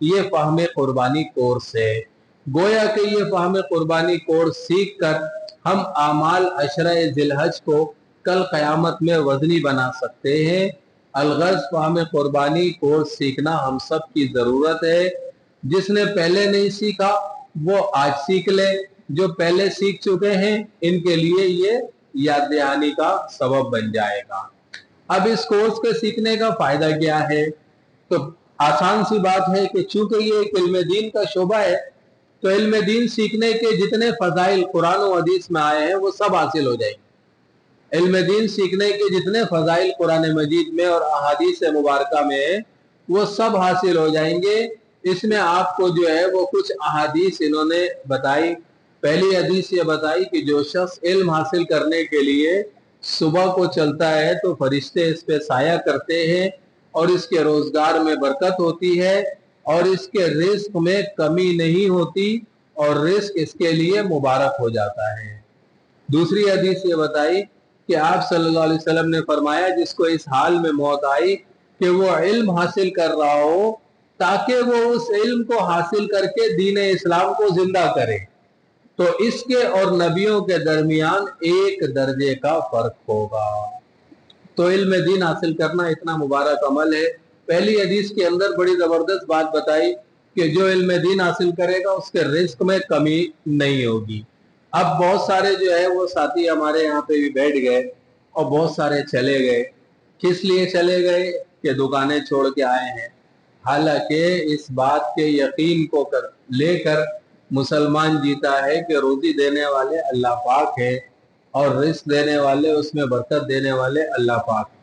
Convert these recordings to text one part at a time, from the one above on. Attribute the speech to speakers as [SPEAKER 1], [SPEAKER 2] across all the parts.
[SPEAKER 1] یہ فہم قربانی کورس ہے۔ گویا کہ یہ فہم قربانی کورس سیکھ کر ہم اعمال عشرہ ذی الحج کو کل قیامت میں وزنی بنا سکتے ہیں۔ الغرض فہم قربانی کورس سیکھنا ہم سب کی ضرورت ہے۔ جس نے پہلے نہیں سیکھا وہ آج سیکھ لے، جو پہلے سیکھ چکے ہیں ان کے لیے یہ یاد دہانی کا سبب بن جائے گا۔ اب اس کورس کے سیکھنے کا فائدہ کیا ہے؟ تو آسان سی بات ہے کہ چونکہ یہ ایک علم دین کا شعبہ ہے تو علم دین سیکھنے کے جتنے فضائل قرآن و حدیث میں آئے ہیں وہ سب حاصل ہو جائیں گے۔ علم دین سیکھنے کے جتنے فضائل قرآن مجید میں اور احادیث مبارکہ میں ہیں وہ سب حاصل ہو جائیں گے۔ اس میں آپ کو جو ہے وہ کچھ احادیث انہوں نے بتائی۔ پہلی حدیث یہ بتائی کہ جو شخص علم حاصل کرنے کے لیے صبح کو چلتا ہے تو فرشتے اس پہ سایہ کرتے ہیں اور اس کے روزگار میں برکت ہوتی ہے اور اس کے رزق میں کمی نہیں ہوتی اور رزق اس کے لیے مبارک ہو جاتا ہے۔ دوسری حدیث یہ بتائی کہ آپ صلی اللہ علیہ وسلم نے فرمایا جس کو اس حال میں موت آئی کہ وہ علم حاصل کر رہا ہو تاکہ وہ اس علم کو حاصل کر کے دین اسلام کو زندہ کرے تو اس کے اور نبیوں کے درمیان ایک درجے کا فرق ہوگا۔ تو علم دین حاصل کرنا اتنا مبارک عمل ہے۔ پہلی حدیث کے اندر بڑی زبردست بات بتائی کہ جو علم دین حاصل کرے گا اس کے رزق میں کمی نہیں ہوگی۔ اب بہت سارے جو ہے وہ ساتھی ہمارے یہاں پہ بھی بیٹھ گئے اور بہت سارے چلے گئے۔ کس لیے چلے گئے؟ کہ دکانیں چھوڑ کے آئے ہیں۔ حالانکہ اس بات کے یقین کو لے کر مسلمان جیتا ہے کہ روزی دینے والے اللہ پاک ہے اور رزق دینے والے اس میں برکت دینے والے اللہ پاک ہے۔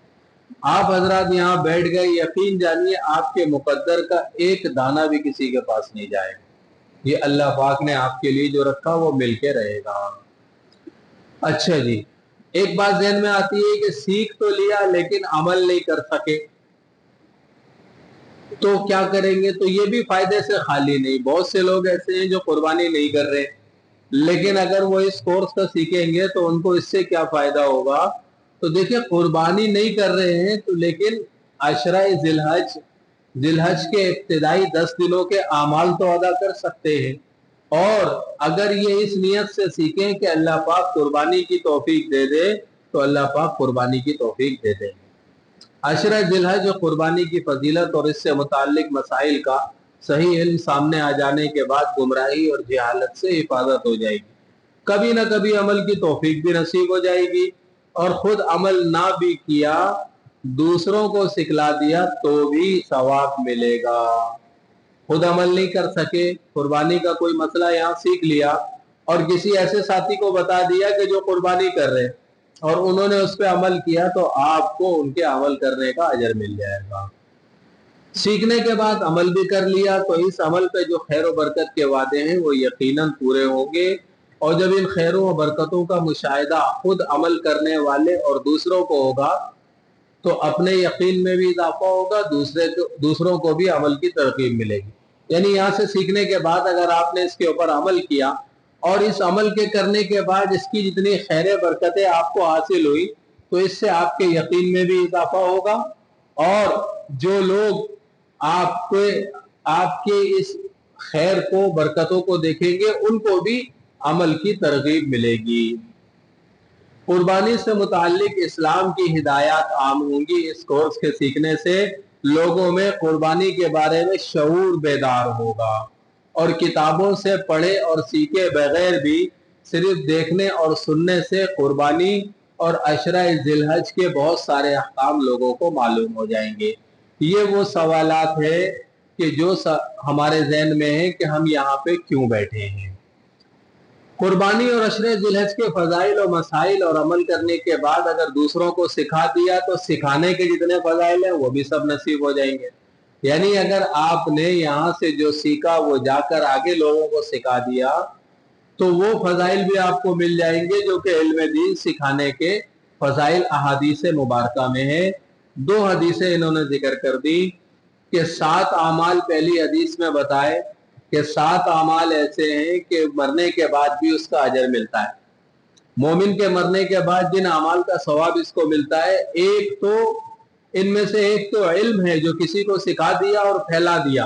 [SPEAKER 1] آپ حضرات یہاں بیٹھ گئے، یقین جانیے آپ کے مقدر کا ایک دانہ بھی کسی کے پاس نہیں جائے گا۔ یہ اللہ پاک نے آپ کے لیے جو رکھا وہ مل کے رہے گا۔ اچھا جی، ایک بات ذہن میں آتی ہے کہ سیکھ تو لیا لیکن عمل نہیں کر سکے تو کیا کریں گے؟ تو یہ بھی فائدے سے خالی نہیں۔ بہت سے لوگ ایسے ہیں جو قربانی نہیں کر رہے لیکن اگر وہ اس کورس کا سیکھیں گے تو ان کو اس سے کیا فائدہ ہوگا؟ تو دیکھیں قربانی نہیں کر رہے ہیں تو لیکن عشرہ ذی الحج کے ابتدائی 10 دنوں کے اعمال تو ادا کر سکتے ہیں اور اگر یہ اس نیت سے سیکھیں کہ اللہ پاک قربانی کی توفیق دے دے تو اللہ پاک قربانی کی توفیق دے دیں گے۔ عشرہ ذی الحج اور قربانی کی فضیلت اور اس سے متعلق مسائل کا صحیح علم سامنے آ جانے کے بعد گمراہی اور جہالت سے حفاظت ہو جائے گی۔ کبھی نہ کبھی عمل کی توفیق بھی نصیب ہو جائے گی اور خود عمل نہ بھی کیا دوسروں کو سکھلا دیا تو بھی ثواب ملے گا۔ خود عمل نہیں کر سکے، قربانی کا کوئی مسئلہ یہاں سیکھ لیا اور کسی ایسے ساتھی کو بتا دیا کہ جو قربانی کر رہے اور انہوں نے اس پہ عمل کیا تو آپ کو ان کے عمل کرنے کا اجر مل جائے گا۔ سیکھنے کے بعد عمل بھی کر لیا تو اس عمل پہ جو خیر و برکت کے وعدے ہیں وہ یقیناً پورے ہوں گے اور جب ان خیروں و برکتوں کا مشاہدہ خود عمل کرنے والے اور دوسروں کو ہوگا تو اپنے یقین میں بھی اضافہ ہوگا، دوسروں کو بھی عمل کی ترغیب ملے گی۔ یعنی یہاں سے سیکھنے کے بعد اگر آپ نے اس کے اوپر عمل کیا اور اس عمل کے کرنے کے بعد اس کی جتنی خیر برکتیں آپ کو حاصل ہوئی تو اس سے آپ کے یقین میں بھی اضافہ ہوگا اور جو لوگ آپ کے اس خیر کو برکتوں کو دیکھیں گے ان کو بھی عمل کی ترغیب ملے گی۔ قربانی سے متعلق اسلام کی ہدایات عام ہوں گی۔ اس کورس کے سیکھنے سے لوگوں میں قربانی کے بارے میں شعور بیدار ہوگا اور کتابوں سے پڑھے اور سیکھے بغیر بھی صرف دیکھنے اور سننے سے قربانی اور عشرہ ذی الحج کے بہت سارے احکام لوگوں کو معلوم ہو جائیں گے۔ یہ وہ سوالات ہیں کہ جو ہمارے ذہن میں ہیں کہ ہم یہاں پہ کیوں بیٹھے ہیں۔ قربانی اور عشرہ ذی الحج کے فضائل و مسائل اور عمل کرنے کے بعد اگر دوسروں کو سکھا دیا تو سکھانے کے جتنے فضائل ہیں وہ بھی سب نصیب ہو جائیں گے۔ یعنی اگر آپ نے یہاں سے جو سیکھا وہ جا کر آگے لوگوں کو سکھا دیا تو وہ فضائل بھی آپ کو مل جائیں گے جو کہ علم دین سکھانے کے فضائل احادیث مبارکہ میں ہیں۔ 2 حدیثیں انہوں نے ذکر کر دی کہ 7 اعمال پہلی حدیث میں بتائے کہ 7 اعمال ایسے ہیں کہ مرنے کے بعد بھی اس کا اجر ملتا ہے۔ مومن کے مرنے کے بعد جن اعمال کا ثواب اس کو ملتا ہے ان میں سے ایک تو علم ہے جو کسی کو سکھا دیا اور پھیلا دیا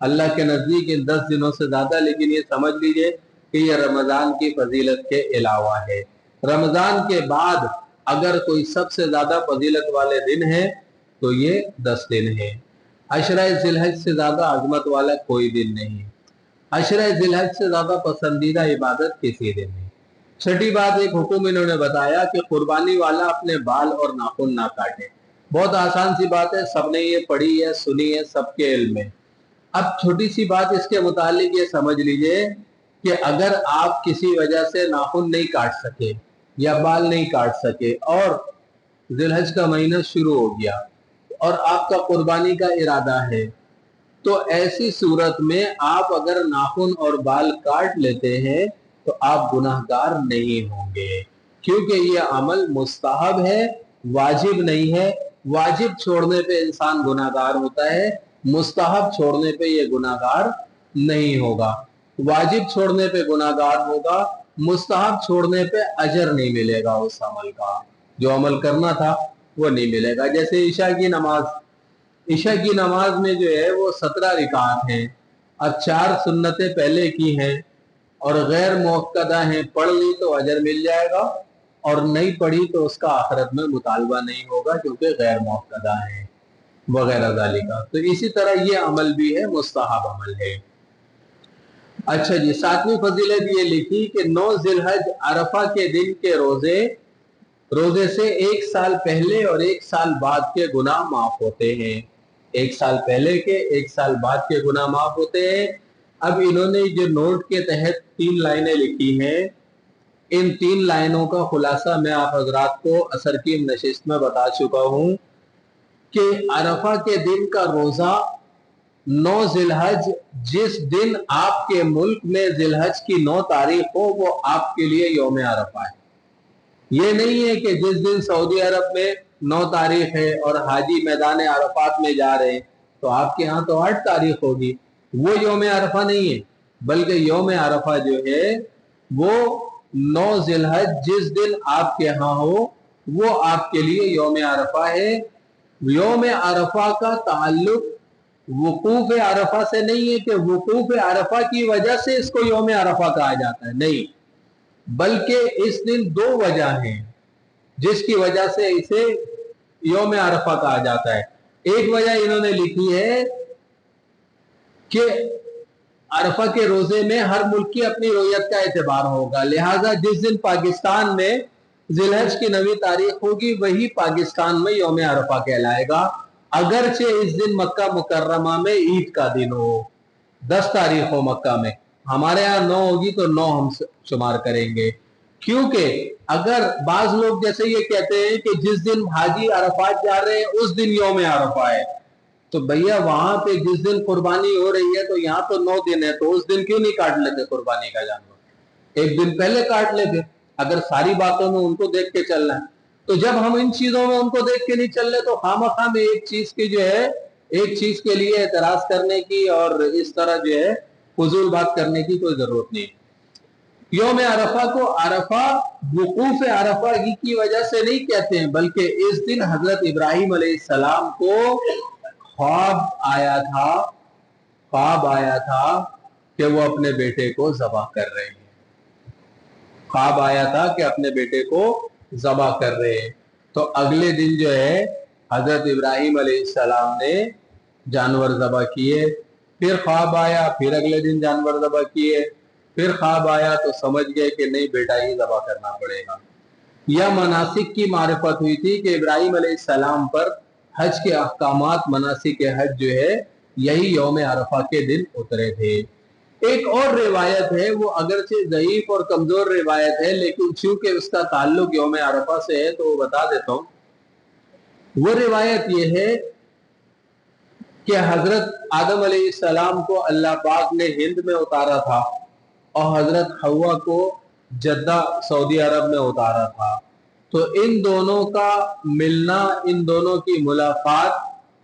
[SPEAKER 1] اللہ کے نزدیک ان 10 دنوں سے زیادہ، لیکن یہ سمجھ لیجئے کہ یہ رمضان کی فضیلت کے علاوہ ہے۔ رمضان کے بعد اگر کوئی سب سے زیادہ فضیلت والے دن ہے تو یہ 10 دن ہے۔ عشرہ ذی الحج سے زیادہ عظمت والا کوئی دن نہیں، عشرہ ذی الحج سے زیادہ پسندیدہ عبادت کسی دن نہیں۔ چھٹی بات، ایک حکم انہوں نے بتایا کہ قربانی والا اپنے بال اور ناخن نہ کاٹے۔ بہت آسان سی بات ہے، سب نے یہ پڑھی ہے، سنی ہے، سب کے علم میں۔ اب چھوٹی سی بات اس کے متعلق یہ سمجھ لیجئے کہ اگر آپ کسی وجہ سے ناخن نہیں کاٹ سکے یا بال نہیں کاٹ سکے اور ذی الحج کا مہینہ شروع ہو گیا اور آپ کا قربانی کا ارادہ ہے، تو ایسی صورت میں آپ اگر ناخن اور بال کاٹ لیتے ہیں تو آپ گناہگار نہیں ہوں گے، کیونکہ یہ عمل مستحب ہے، واجب نہیں ہے۔ واجب چھوڑنے پہ انسان گناہگار ہوتا ہے، مستحب چھوڑنے پہ یہ گناہگار نہیں ہوگا۔ واجب چھوڑنے پہ گناہگار ہوگا، مستحب چھوڑنے پہ اجر نہیں ملے گا، اس عمل کا جو عمل کرنا تھا وہ نہیں ملے گا۔ جیسے عشاء کی نماز، عشاء کی نماز میں جو ہے وہ 17 رکعات ہیں، اب 4 سنتیں پہلے کی ہیں اور غیر موقدہ ہیں، پڑھ لی تو اجر مل جائے گا، اور نہیں پڑھی تو اس کا آخرت میں مطالبہ نہیں ہوگا کیونکہ غیر موقدہ ہیں وغیرہ ذالکہ۔ تو اسی طرح یہ عمل بھی ہے، مستحب عمل ہے۔ اچھا جی، 7ویں فضیلت یہ لکھی کہ 9 ذی الحج عرفہ کے دن کے روزے سے 1 سال پہلے اور 1 سال بعد کے گناہ معاف ہوتے ہیں۔ 1 سال پہلے کے، 1 سال بعد کے گناہ معاف ہوتے ہیں۔ اب انہوں نے جو نوٹ کے تحت 3 لائنیں لکھی ہیں، ان 3 لائنوں کا خلاصہ میں آپ حضرات کو عصر کی نشست میں بتا چکا ہوں کہ عرفہ کے دن کا روزہ 9 ذی الحج، جس دن آپ کے ملک میں ذی الحج کی 9 تاریخ ہو، وہ آپ کے لیے یوم عرفہ ہے۔ یہ نہیں ہے کہ جس دن سعودی عرب میں 9 تاریخ ہے اور حاجی میدان عرفات میں جا رہے ہیں تو آپ کے ہاں تو 8 تاریخ ہوگی، وہ یوم عرفہ نہیں ہے، بلکہ یوم عرفہ جو ہے وہ 9 ذی الحج جس دن آپ کے ہاں ہو وہ آپ کے لیے یوم عرفہ ہے۔ یوم عرفہ کا تعلق وقوف عرفہ سے نہیں ہے کہ وقوف عرفہ کی وجہ سے اس کو یوم عرفہ کہا جاتا ہے، نہیں، بلکہ اس دن 2 وجہ ہیں جس کی وجہ سے اسے یوم عرفہ کہا جاتا ہے۔ ایک وجہ انہوں نے لکھی ہے کہ عرفہ کے روزے میں ہر ملک کی اپنی رویت کا اعتبار ہوگا، لہٰذا جس دن پاکستان میں ذی الحج کی 9 تاریخ ہوگی وہی پاکستان میں یوم عرفہ کہلائے گا، اگرچہ اس دن مکہ مکرمہ میں عید کا دن ہو، 10 تاریخ ہو مکہ میں، ہمارے ہاں 9 ہوگی تو 9 ہم شمار کریں گے، کیونکہ اگر بعض لوگ جیسے یہ کہتے ہیں کہ جس دن حاجی عرفات جا رہے ہیں اس دن یوم عرفہ ہے، تو بھیا وہاں پہ جس دن قربانی ہو رہی ہے تو یہاں تو 9 دن ہے، تو اس دن کیوں نہیں کاٹ لیتے قربانی کا جانور؟ ایک دن پہلے کاٹ لیتے، اگر ساری باتوں میں ان کو دیکھ کے چلنا ہے۔ تو جب ہم ان چیزوں میں ان کو دیکھ کے نہیں چل رہے تو خامخواہ میں ایک چیز کی جو ہے، ایک چیز کے لیے اعتراض کرنے کی اور اس طرح جو ہے فضول بات کرنے کی کوئی ضرورت نہیں۔ یوم عرفہ کو عرفہ وقوف عرفہ کی وجہ سے نہیں کہتے ہیں، بلکہ اس دن حضرت ابراہیم علیہ السلام کو خواب آیا تھا کہ وہ اپنے بیٹے کو ذبح کر رہے ہیں، خواب آیا تھا کہ اپنے بیٹے کو ذبح کر رہے ہیں، تو اگلے دن جو ہے حضرت ابراہیم علیہ السلام نے جانور ذبح کیے، پھر خواب آیا، پھر اگلے دن جانور ذبح کیے، پھر خواب آیا تو سمجھ گئے کہ نہیں بیٹا ہی ذبح کرنا پڑے گا۔ یا مناسک کی معرفت ہوئی تھی کہ ابراہیم علیہ السلام پر حج کے احکامات، مناسک حج جو ہے یہی یوم عرفہ کے دن اترے تھے۔ ایک اور روایت ہے، وہ اگرچہ ضعیف اور کمزور روایت ہے لیکن چونکہ اس کا تعلق یوم عرفہ سے ہے تو وہ بتا دیتا ہوں۔ وہ روایت یہ ہے کہ حضرت آدم علیہ السلام کو اللہ پاک نے ہند میں اتارا تھا اور حضرت حوا کو جدہ سعودی عرب میں اتارا تھا، تو ان دونوں کا ملنا، ان دونوں کی ملاقات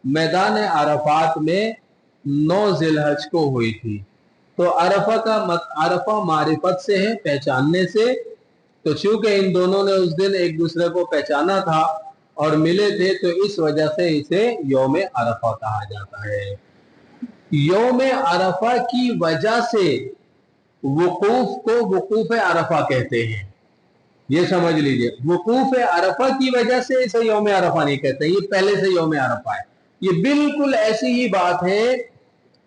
[SPEAKER 1] میدان عرفات میں 9 ذی الحج کو ہوئی تھی۔ تو عرفہ معرفت سے ہے، پہچاننے سے، تو چونکہ ان دونوں نے اس دن ایک دوسرے کو پہچانا تھا اور ملے تھے تو اس وجہ سے اسے یوم عرفہ کہا جاتا ہے۔ یوم عرفہ کی وجہ سے وقوف کو وقوف عرفہ کہتے ہیں. یہ سمجھ لیجئے, وقوف عرفہ کی وجہ سے اسے یوم عرفہ نہیں کہتے, یہ پہلے سے یوم عرفہ ہے. یہ بالکل ایسی ہی بات ہے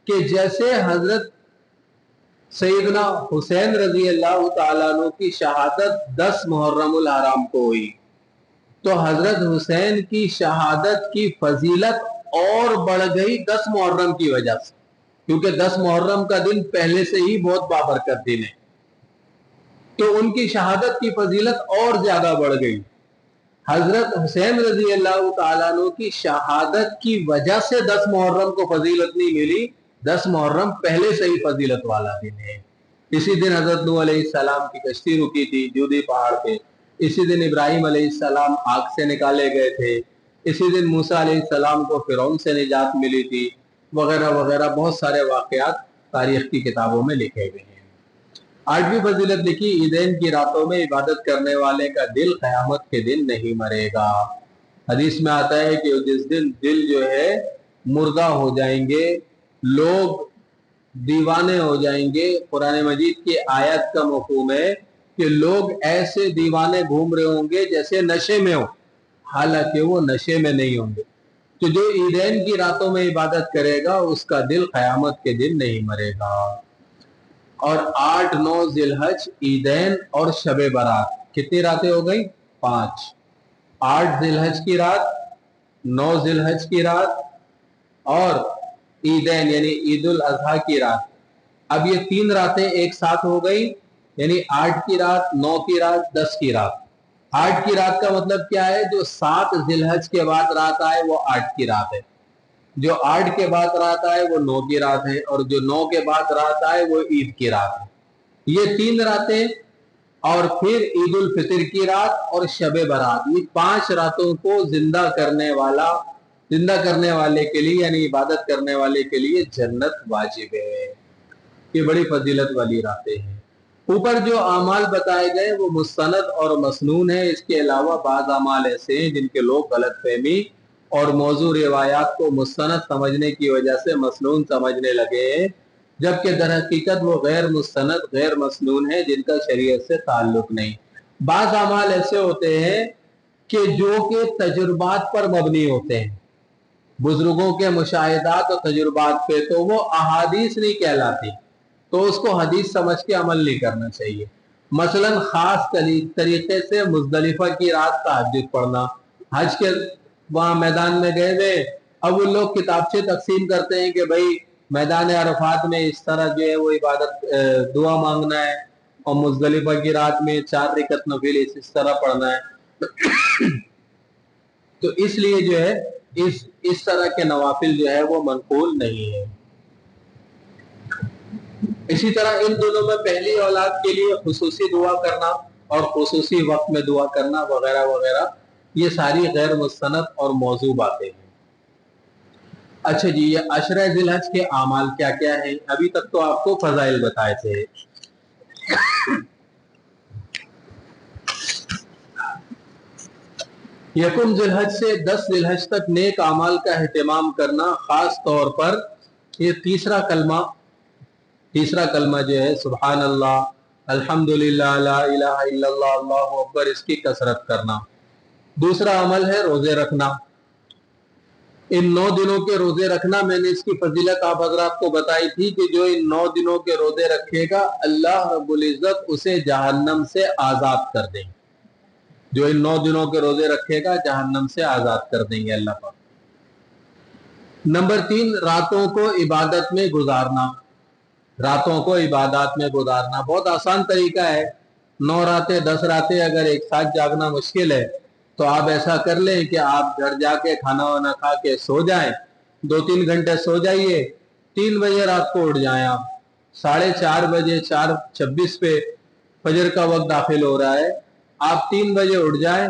[SPEAKER 1] کہ جیسے حضرت سیدنا حسین رضی اللہ تعالیٰ عنہ کی شہادت 10 محرم الحرام کو ہوئی, تو حضرت حسین کی شہادت کی فضیلت اور بڑھ گئی 10 محرم کی وجہ سے, کیونکہ 10 محرم کا دن پہلے سے ہی بہت بابرکت دن ہے, تو ان کی شہادت کی فضیلت اور زیادہ بڑھ گئی. حضرت حسین رضی اللہ تعالیٰ عنہ کی شہادت کی وجہ سے 10 محرم کو فضیلت نہیں ملی, 10 محرم پہلے سے ہی فضیلت والا دن ہے. اسی دن حضرت نوح علیہ السلام کی کشتی رکی تھی جودی پہاڑ پہ, اسی دن ابراہیم علیہ السلام آگ سے نکالے گئے تھے, اسی دن موسیٰ علیہ السلام کو فرعون سے نجات ملی تھی, وغیرہ وغیرہ بہت سارے واقعات تاریخ کی کتابوں میں لکھے گئے ہیں. 8ویں فضیلت لکھی, عیدین کی راتوں میں عبادت کرنے والے کا دل قیامت کے دن نہیں مرے گا. حدیث میں آتا ہے کہ جس دن دل جو ہے مردہ ہو جائیں گے, لوگ دیوانے ہو جائیں گے. قرآن مجید کی آیت کا مفہوم ہے کہ لوگ ایسے دیوانے گھوم رہے ہوں گے جیسے نشے میں ہو, حالانکہ وہ نشے میں نہیں ہوں گے. تو جو عیدین کی راتوں میں عبادت کرے گا اس کا دل قیامت کے دن نہیں مرے گا. اور 8-9 ذی الحج عیدین اور شب برات, کتنی راتیں ہو گئی؟ 5. 8 ذی الحج کی رات, 9 ذی الحج کی رات اور عیدین یعنی عید الاضحیٰ کی رات. اب یہ 3 راتیں ایک ساتھ ہو گئی, یعنی 8 کی رات, 9 کی رات, 10 کی رات. 8 کی رات کا مطلب کیا ہے؟ جو 7 ذی الحج کے بعد رات آئے وہ 8 کی رات ہے, جو 8 کے بعد رات آئے وہ 9 کی رات ہے, اور جو 9 کے بعد رات آئے وہ عید کی رات ہے. یہ 3 راتیں, اور پھر عید الفطر کی رات اور شب برات, یہ 5 راتوں کو زندہ کرنے والے کے لیے یعنی عبادت کرنے والے کے لیے جنت واجب ہے. یہ بڑی فضیلت والی راتیں ہیں. اوپر جو اعمال بتائے گئے وہ مستند اور مسنون ہیں. اس کے علاوہ بعض اعمال ایسے ہیں جن کے لوگ غلط فہمی اور موضوع روایات کو مستند سمجھنے کی وجہ سے مسنون سمجھنے لگے ہیں, جبکہ در حقیقت وہ غیر مستند غیر مسنون ہے جن کا شریعت سے تعلق نہیں. بعض اعمال ایسے ہوتے ہیں کہ جو کہ تجربات پر مبنی ہوتے ہیں, بزرگوں کے مشاہدات اور تجربات پہ, تو وہ احادیث نہیں کہلاتی, تو اس کو حدیث سمجھ کے عمل نہیں کرنا چاہیے. مثلا خاص طریقے سے مزدلفہ کی رات تہجد پڑھنا, حج کے وہاں میدان میں گئے ہوئے, اب وہ لوگ کتابچے تقسیم کرتے ہیں کہ بھائی میدان عرفات میں اس طرح جو ہے وہ عبادت دعا مانگنا ہے, اور مزدلفہ کی رات میں 4 رکعت نفل اس طرح پڑھنا ہے. تو اس لیے جو ہے اس طرح کے نوافل جو ہے وہ منقول نہیں ہے. اسی طرح ان دونوں میں پہلی اولاد کے لیے خصوصی دعا کرنا اور خصوصی وقت میں دعا کرنا وغیرہ وغیرہ, یہ ساری غیر مستند اور موضوع باتیں ہیں. اچھا جی, یہ عشرہ ذی الحج کے اعمال کیا کیا ہیں؟ ابھی تک تو آپ کو فضائل بتائے تھے. یکم ذی الحج سے 10 ذی الحج تک نیک اعمال کا اہتمام کرنا, خاص طور پر یہ تیسرا کلمہ جو ہے سبحان اللہ, الحمدللہ, لا الہ الا اللہ, اللہ اکبر, اس کی کثرت کرنا. دوسرا عمل ہے روزے رکھنا. ان 9 دنوں کے روزے رکھنا, میں نے اس کی فضیلت آپ حضرات کو بتائی تھی کہ جو ان 9 دنوں کے روزے رکھے گا اللہ رب العزت اسے جہنم سے آزاد کر دیں گے. جو ان 9 دنوں کے روزے رکھے گا جہنم سے آزاد کر دیں گے اللہ پاک. نمبر 3, راتوں کو عبادت میں گزارنا. راتوں کو عبادات میں گزارنا بہت آسان طریقہ ہے. 9 راتیں 10 راتیں اگر ایک ساتھ جاگنا مشکل ہے تو آپ ایسا کر لیں کہ آپ گھر جا کے کھانا وانا کھا کے سو جائیں, 2-3 گھنٹے سو جائیے, 3 بجے رات کو اٹھ جائیں. آپ 4:30 بجے 4:26 پہ فجر کا وقت داخل ہو رہا ہے, آپ 3 بجے اٹھ جائیں,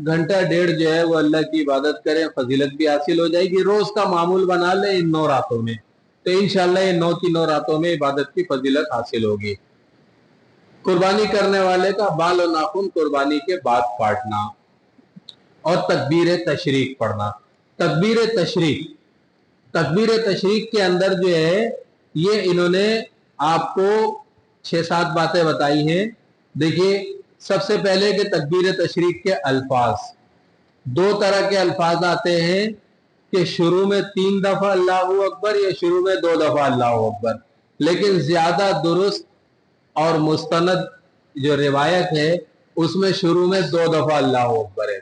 [SPEAKER 1] گھنٹہ ڈیڑھ جو ہے وہ اللہ کی عبادت کریں, فضیلت بھی حاصل ہو جائے گی. روز کا معمول بنا لیں ان 9 راتوں میں, تو انشاءاللہ یہ 9 کی 9 راتوں میں عبادت کی فضیلت حاصل ہوگی. قربانی کرنے والے کا بال و ناخن قربانی کے بعد کاٹنا, اور تکبیر تشریق پڑھنا. تکبیر تشریق تکبیر تشریق کے اندر جو ہے یہ انہوں نے آپ کو 6-7 باتیں بتائی ہیں. دیکھیے سب سے پہلے کہ تکبیر تشریق کے الفاظ، دو طرح کے الفاظ آتے ہیں کہ شروع میں 3 دفعہ اللہ اکبر یا شروع میں 2 دفعہ اللہ اکبر، لیکن زیادہ درست اور مستند جو روایت ہے اس میں شروع میں 2 دفعہ اللہ اکبر ہے.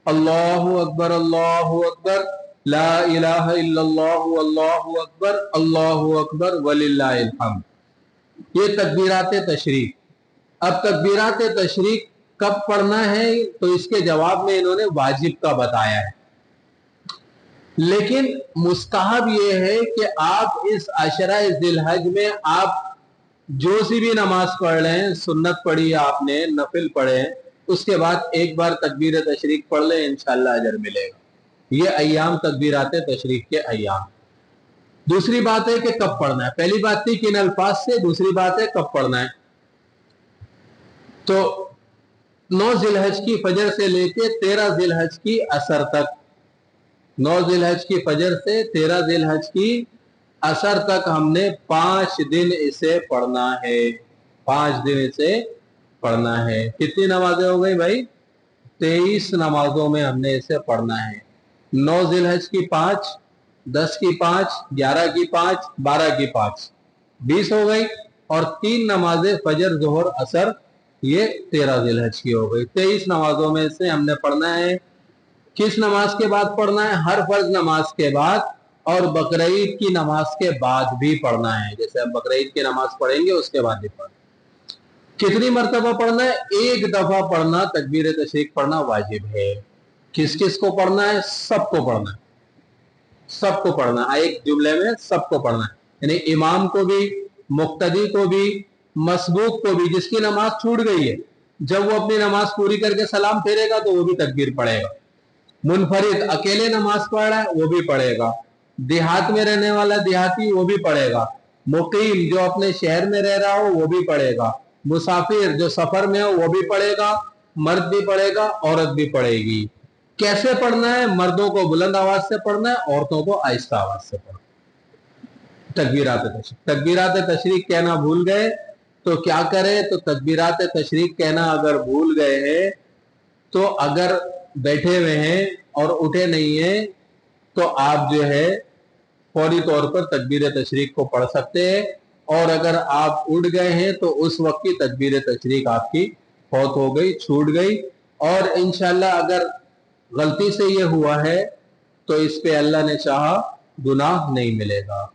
[SPEAKER 1] اللہ اکبر لا الہ الا اللہ اکبر وللہ الحمد. یہ تکبیرات تشریق. اب تکبیرات تشریق کب پڑھنا ہے تو اس کے جواب میں انہوں نے واجب کا بتایا ہے، لیکن مستحب یہ ہے کہ آپ اس عشرہ ذی الحج میں آپ جو سی بھی نماز پڑھ لیں، سنت پڑھی آپ نے، نفل پڑھیں، اس کے بعد ایک بار تکبیر تشریق پڑھ لیں، انشاءاللہ اجر ملے گا. یہ ایام تکبیرات تشریق کے ایام. دوسری بات ہے کہ کب پڑھنا ہے. پہلی بات تھی کن الفاظ سے، دوسری بات ہے کب پڑھنا ہے. تو 9 ذی الحج کی فجر سے لے کے 13 ذی الحج کی عصر تک، 9 ذی الحج کی فجر سے 13 ذی الحج کی عصر تک ہم نے 5 دن اسے پڑھنا ہے. 5 دن اسے پڑھنا ہے. کتنی نمازیں ہو گئی بھائی؟ 23 نمازوں میں ہم نے اسے پڑھنا ہے. 9 ذی الحج کی 5، 10 کی 5، 11 کی 5، 12 کی 5، 20 ہو گئی، اور 3 نمازیں فجر ظہر عصر یہ 13 ذی الحج کی ہو گئی. 23 نمازوں میں سے ہم نے پڑھنا ہے. کس نماز کے بعد پڑھنا ہے؟ ہر فرض نماز کے بعد اور بقرعید کی نماز کے بعد بھی پڑھنا ہے. جیسے ہم بقرعید کی نماز پڑھیں گے اس کے بعد بھی پڑھنا ہے. کتنی مرتبہ پڑھنا ہے؟ ایک دفعہ پڑھنا. تکبیر تشریق پڑھنا واجب ہے. کس کس کو پڑھنا ہے؟ سب کو پڑھنا ہے. سب کو پڑھنا ہے. ایک جملے میں سب کو پڑھنا ہے، یعنی امام کو بھی، مقتدی کو بھی، مسبوق کو بھی. جس کی نماز چھوٹ گئی ہے جب وہ اپنی نماز پوری کر کے سلام پھیرے گا تو وہ بھی تکبیر پڑھے گا. منفرد اکیلے نماز پڑھ رہا ہے وہ بھی پڑھے گا. دیہات میں رہنے والا دیہاتی وہ بھی پڑھے گا. مقیم جو اپنے شہر میں رہ رہا ہو وہ بھی پڑھے گا. مسافر جو سفر میں ہو وہ بھی پڑھے گا. مرد بھی پڑھے گا، عورت بھی پڑھے گی. کیسے پڑھنا ہے؟ مردوں کو بلند آواز سے پڑھنا ہے، عورتوں کو آہستہ آواز سے پڑھنا ہے. تکبیرات تشریق. تکبیرات تشریق کہنا بھول گئے تو کیا کرے؟ تو تکبیرات تشریق کہنا اگر بھول گئے ہیں تو اگر بیٹھے ہوئے ہیں اور اٹھے نہیں ہیں تو آپ جو ہے فوری طور پر تکبیر تشریق کو پڑھ سکتے ہیں. اور اگر آپ اٹھ گئے ہیں تو اس وقت کی تکبیر تشریق آپ کی فوت ہو گئی، چھوٹ گئی. اور انشاءاللہ اگر غلطی سے یہ ہوا ہے تو اس پہ اللہ نے چاہا گناہ نہیں ملے گا.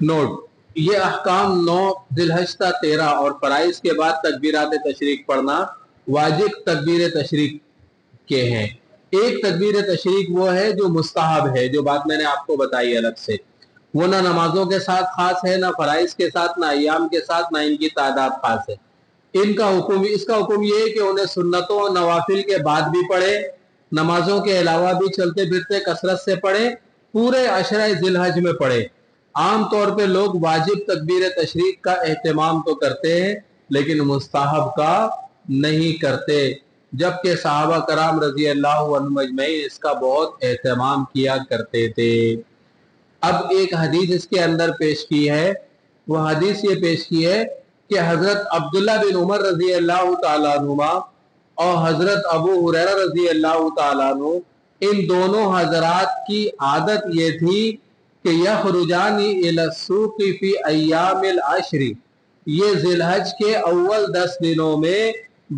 [SPEAKER 1] نوٹ: یہ احکام 9 ذی الحج تا 13 اور فرائض کے بعد تکبیرات تشریق پڑھنا واجب تکبیر تشریق کے ہیں. ایک تکبیر تشریق وہ ہے جو مستحب ہے، جو بات میں نے آپ کو بتائی الگ سے. وہ نہ نمازوں کے ساتھ خاص ہے، نہ فرائض کے ساتھ، نہ ایام کے ساتھ، نہ ان کی تعداد خاص ہے. ان کا حکم، اس کا حکم یہ ہے کہ انہیں سنتوں اور نوافل کے بعد بھی پڑھے، نمازوں کے علاوہ بھی چلتے پھرتے کثرت سے پڑھے، پورے عشرہ ذی الحج میں پڑھے. عام طور پہ لوگ واجب تکبیر تشریق کا اہتمام تو کرتے ہیں لیکن مستحب کا نہیں کرتے، جبکہ صحابہ کرام رضی اللہ عنہم اجمعین اس کا بہت اہتمام کیا کرتے تھے. اب ایک حدیث اس کے اندر پیش کی ہے. وہ حدیث یہ پیش کی ہے کہ حضرت عبداللہ بن عمر رضی اللہ تعالیٰ عنہما اور حضرت ابو ہریرہ رضی اللہ تعالیٰ عنہ، ان دونوں حضرات کی عادت یہ تھی کہ یخرجان الی السوق فی ایام العشر، یہ ذی الحج کے اول 10 دنوں میں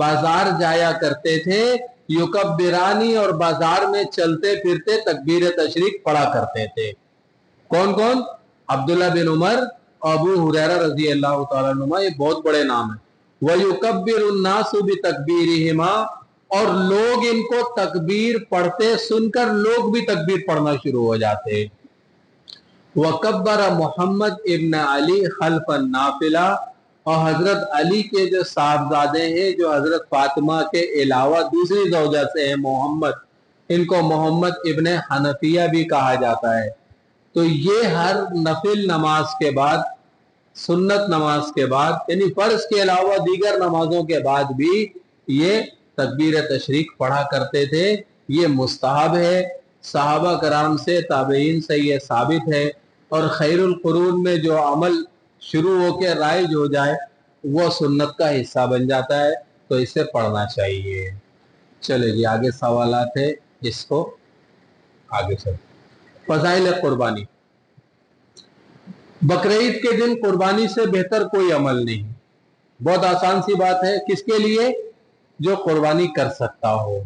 [SPEAKER 1] بازار جایا کرتے تھے. یکبرانی، اور بازار میں چلتے پھرتے تکبیر تشریق پڑھا کرتے تھے. کون کون؟ عبداللہ بن عمر، ابو ہریرہ رضی اللہ تعالیٰ عنہ، یہ بہت بڑے نام ہیں. وَيُكَبِّرُ النَّاسُ بِتَكْبِيرِهِمَا، اور لوگ ان کو تکبیر پڑھتے سن کر لوگ بھی تکبیر پڑھنا شروع ہو جاتے. وَكَبَّرَ محمد ابن علی خلف النافلہ، اور حضرت علی کے جو صاحبزادے ہیں جو حضرت فاطمہ کے علاوہ دوسری زوجہ سے ہیں، محمد، ان کو محمد ابن حنفیہ بھی کہا جاتا ہے. تو یہ ہر نفل نماز کے بعد سنت نماز کے بعد یعنی فرض کے علاوہ دیگر نمازوں کے بعد بھی یہ تکبیر تشریق پڑھا کرتے تھے. یہ مستحب ہے، صحابہ کرام سے تابعین سے یہ ثابت ہے، اور خیر القرون میں جو عمل شروع ہو کے رائج ہو جائے وہ سنت کا حصہ بن جاتا ہے، تو اسے پڑھنا چاہیے. چلے جی آگے سوالات ہے، اس کو آگے چل. فضائل قربانی. بقرعید کے دن قربانی سے بہتر کوئی عمل نہیں. بہت آسان سی بات ہے. کس کے لیے؟ جو قربانی کر سکتا ہو.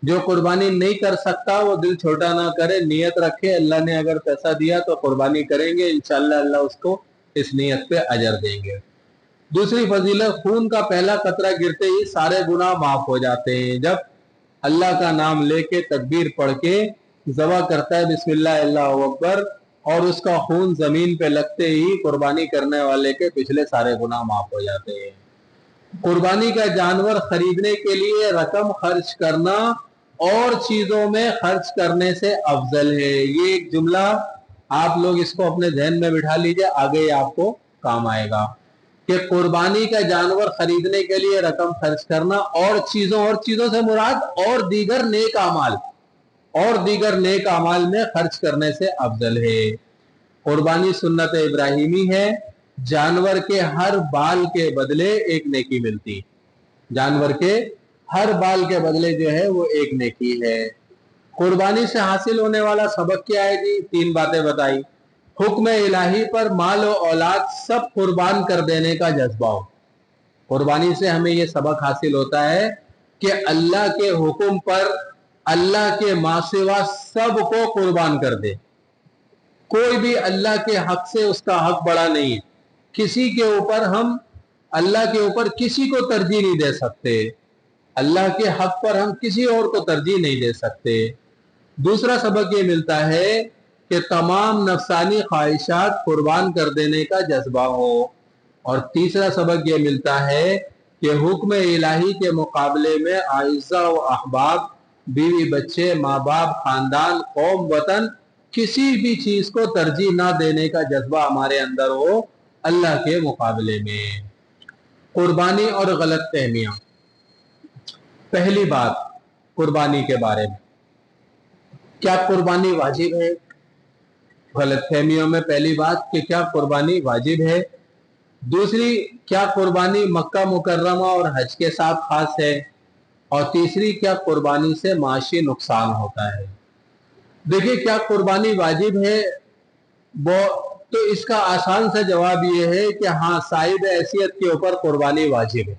[SPEAKER 1] جو قربانی نہیں کر سکتا وہ دل چھوٹا نہ کرے، نیت رکھے اللہ نے اگر پیسہ دیا تو قربانی کریں گے، انشاءاللہ اللہ اس کو اس نیت پہ اجر دیں گے. دوسری فضیلت، خون کا پہلا قطرہ گرتے ہی سارے گناہ معاف ہو جاتے ہیں. جب اللہ کا نام لے کے تکبیر پڑھ کے ذبح کرتا ہے بسم اللہ اللہ اکبر، اور اس کا خون زمین پہ لگتے ہی قربانی کرنے والے کے پچھلے سارے گناہ معاف ہو جاتے ہیں. قربانی کا جانور خریدنے کے لیے رقم خرچ کرنا اور چیزوں میں خرچ کرنے سے افضل ہے. یہ ایک جملہ آپ لوگ اس کو اپنے ذہن میں بٹھا لیجئے، آگے آپ کو کام آئے گا کہ قربانی کا جانور خریدنے کے لیے رقم خرچ کرنا اور چیزوں سے مراد اور دیگر نیک اعمال میں خرچ کرنے سے افضل ہے. قربانی سنت ابراہیمی ہے. جانور کے ہر بال کے بدلے ایک نیکی ملتی. جانور کے ہر بال کے بدلے جو ہے وہ ایک نیکی ہے. قربانی سے حاصل ہونے والا سبق کیا ہے جی؟ 3 باتیں بتائی. حکم الہی پر مال و اولاد سب قربان کر دینے کا جذبہ ہو. قربانی سے ہمیں یہ سبق حاصل ہوتا ہے کہ اللہ کے حکم پر اللہ کے ماں سوا سب کو قربان کر دے. کوئی بھی اللہ کے حق سے اس کا حق بڑا نہیں ہے. کسی کے اوپر ہم اللہ کے اوپر کسی کو ترجیح نہیں دے سکتے. اللہ کے حق پر ہم کسی اور کو ترجیح نہیں دے سکتے. دوسرا سبق یہ ملتا ہے کہ تمام نفسانی خواہشات قربان کر دینے کا جذبہ ہو. اور تیسرا سبق یہ ملتا ہے کہ حکم الہی کے مقابلے میں اعزاء و احباب، بیوی بچے، ماں باپ، خاندان، قوم، وطن، کسی بھی چیز کو ترجیح نہ دینے کا جذبہ ہمارے اندر ہو اللہ کے مقابلے میں. قربانی اور غلط فہمیاں. پہلی بات قربانی کے بارے میں، کیا قربانی واجب ہے؟ غلط فہمیوں میں پہلی بات کہ کیا قربانی واجب ہے. دوسری، کیا قربانی مکہ مکرمہ اور حج کے ساتھ خاص ہے. اور تیسری، کیا قربانی سے معاشی نقصان ہوتا ہے. دیکھیے کیا قربانی واجب ہے، وہ تو اس کا آسان سا جواب یہ ہے کہ ہاں صاحب حیثیت کے اوپر قربانی واجب ہے.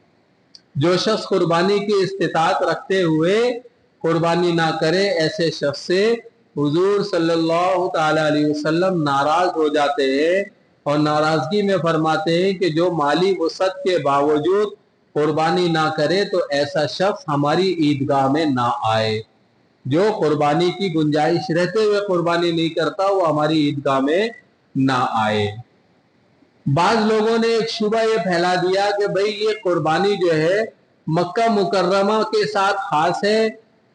[SPEAKER 1] جو شخص قربانی کی استطاعت رکھتے ہوئے قربانی نہ کرے ایسے شخص سے حضور صلی اللہ تعالی علیہ وسلم ناراض ہو جاتے ہیں، اور ناراضگی میں فرماتے ہیں کہ جو مالی وسعت کے باوجود قربانی نہ کرے تو ایسا شخص ہماری عیدگاہ میں نہ آئے. جو قربانی کی گنجائش رہتے ہوئے قربانی نہیں کرتا وہ ہماری عیدگاہ میں نہ آئے. بعض لوگوں نے ایک شبہ یہ پھیلا دیا کہ بھئی یہ قربانی جو ہے مکہ مکرمہ کے ساتھ خاص ہے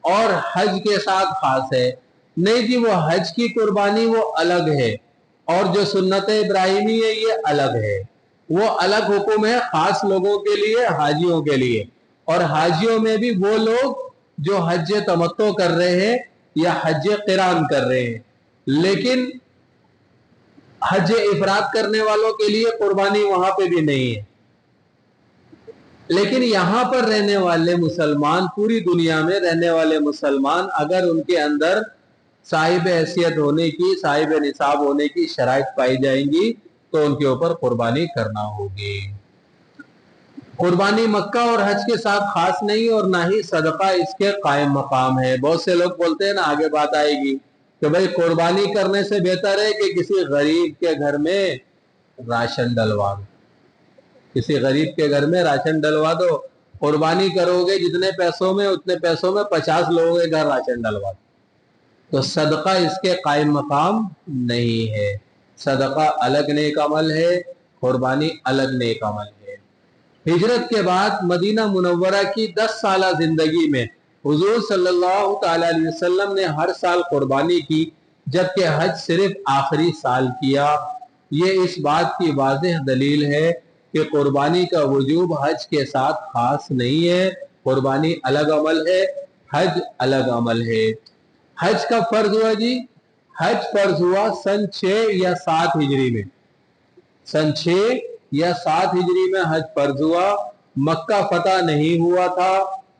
[SPEAKER 1] اور حج کے ساتھ خاص ہے. نہیں جی، وہ حج کی قربانی وہ الگ ہے، اور جو سنت ابراہیمی ہے یہ الگ ہے. وہ الگ حکم ہے خاص لوگوں کے لیے، حاجیوں کے لیے. اور حاجیوں میں بھی وہ لوگ جو حج تمتع کر رہے ہیں یا حج قران کر رہے ہیں. لیکن حج افراد کرنے والوں کے لیے قربانی وہاں پہ بھی نہیں ہے. لیکن یہاں پر رہنے والے مسلمان، پوری دنیا میں رہنے والے مسلمان، اگر ان کے اندر صاحب حیثیت ہونے کی، صاحب نصاب ہونے کی شرائط پائی جائیں گی تو ان کے اوپر قربانی کرنا ہوگی. قربانی مکہ اور حج کے ساتھ خاص نہیں، اور نہ ہی صدقہ اس کے قائم مقام ہے. بہت سے لوگ بولتے ہیں نا، آگے بات آئے گی کہ بھئی قربانی کرنے سے بہتر ہے کہ کسی غریب کے گھر میں راشن ڈلوا دو. کسی غریب کے گھر میں راشن ڈلوا دو. قربانی کرو گے جتنے پیسوں میں، اتنے پیسوں میں 50 لوگوں کے گھر راشن ڈلوا دو. تو صدقہ اس کے قائم مقام نہیں ہے. صدقہ الگ نیک عمل ہے، قربانی الگ نیک عمل ہے. ہجرت کے بعد مدینہ منورہ کی 10 سالہ زندگی میں حضور صلی اللہ تعالی علیہ وسلم نے ہر سال قربانی کی، جبکہ حج صرف آخری سال کیا. یہ اس بات کی واضح دلیل ہے کہ قربانی کا وجوب حج کے ساتھ خاص نہیں ہے. قربانی الگ عمل ہے، حج الگ عمل ہے. حج کب فرض ہوا جی؟ حج فرض ہوا سن 6 یا 7 ہجری میں. سن 6 یا 7 ہجری میں حج فرض ہوا. مکہ فتح نہیں ہوا تھا.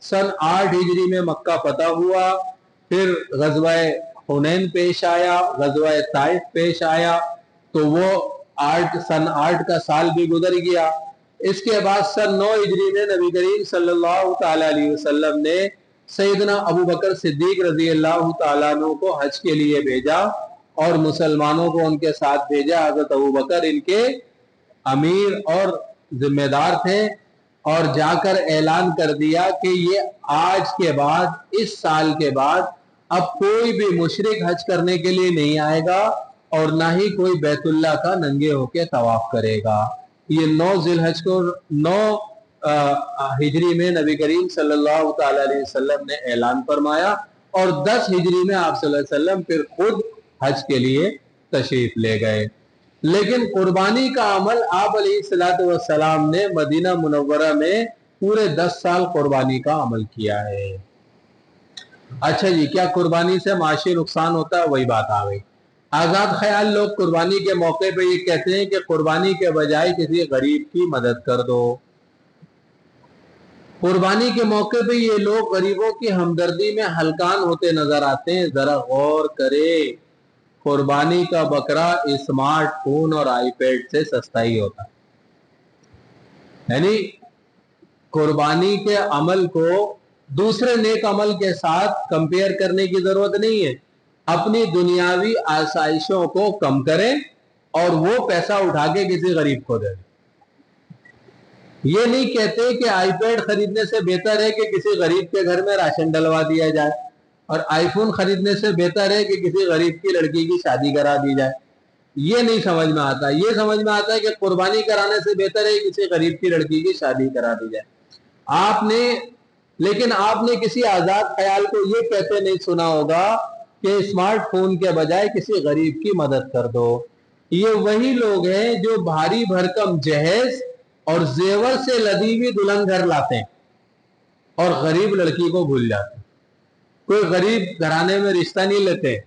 [SPEAKER 1] سن 8 ہجری میں مکہ فتح ہوا. پھر غزوہ حنین پیش آیا، غزوہ طائف پیش آیا، تو وہ سن 8 کا سال بھی گزر گیا. اس کے بعد سن 9 ہجری میں نبی کریم صلی اللہ تعالی علیہ وسلم نے سیدنا ابو بکر صدیق رضی اللہ تعالیٰ عنہ کو حج کے لیے بھیجا اور مسلمانوں کو ان کے ساتھ بھیجا. حضرت ابو بکر ان کے امیر اور ذمہ دار تھے، اور جا کر اعلان کر دیا کہ یہ آج کے بعد، اس سال کے بعد اب کوئی بھی مشرک حج کرنے کے لیے نہیں آئے گا اور نہ ہی کوئی بیت اللہ کا ننگے ہو کے طواف کرے گا. یہ 9 ذی الحج کو 9 ہجری میں نبی کریم صلی اللہ تعالی علیہ وسلم نے اعلان فرمایا، اور 10 ہجری میں آپ صلی اللہ علیہ وسلم پھر خود حج کے لیے تشریف لے گئے. لیکن قربانی کا عمل آپ علیہ الصلوۃ والسلام نے مدینہ منورہ میں پورے 10 سال قربانی کا عمل کیا ہے. اچھا جی، کیا قربانی سے معاشی نقصان ہوتا ہے؟ وہی بات آ گئی. آزاد خیال لوگ قربانی کے موقع پہ یہ کہتے ہیں کہ قربانی کے بجائے کسی غریب کی مدد کر دو. قربانی کے موقع پہ یہ لوگ غریبوں کی ہمدردی میں ہلکان ہوتے نظر آتے ہیں. ذرا غور کرے، قربانی کا بکرا اسمارٹ فون اور آئی پیڈ سے سستا ہی ہوتا ہے. یعنی قربانی کے عمل کو دوسرے نیک عمل کے ساتھ کمپیئر کرنے کی ضرورت نہیں ہے. اپنی دنیاوی آسائشوں کو کم کریں اور وہ پیسہ اٹھا کے کسی غریب کو دیں. یہ نہیں کہتے کہ آئی پیڈ خریدنے سے بہتر ہے کہ کسی غریب کے گھر میں راشن ڈلوا دیا جائے، اور آئی فون خریدنے سے بہتر ہے کہ کسی غریب کی لڑکی کی شادی کرا دی جائے. یہ نہیں سمجھ میں آتا. یہ سمجھ میں آتا ہے کہ قربانی کرانے سے بہتر ہے کسی غریب کی لڑکی کی شادی کرا دی جائے. لیکن آپ نے کسی آزاد خیال کو یہ کہتے نہیں سنا ہوگا کہ اسمارٹ فون کے بجائے کسی غریب کی مدد کر دو. یہ وہی لوگ ہیں جو بھاری بھرکم جہیز اور زیور سے لدی ہوئی دلہن گھر لاتے ہیں اور غریب لڑکی کو بھول جاتے ہیں. کوئی غریب گھرانے میں رشتہ نہیں لیتے،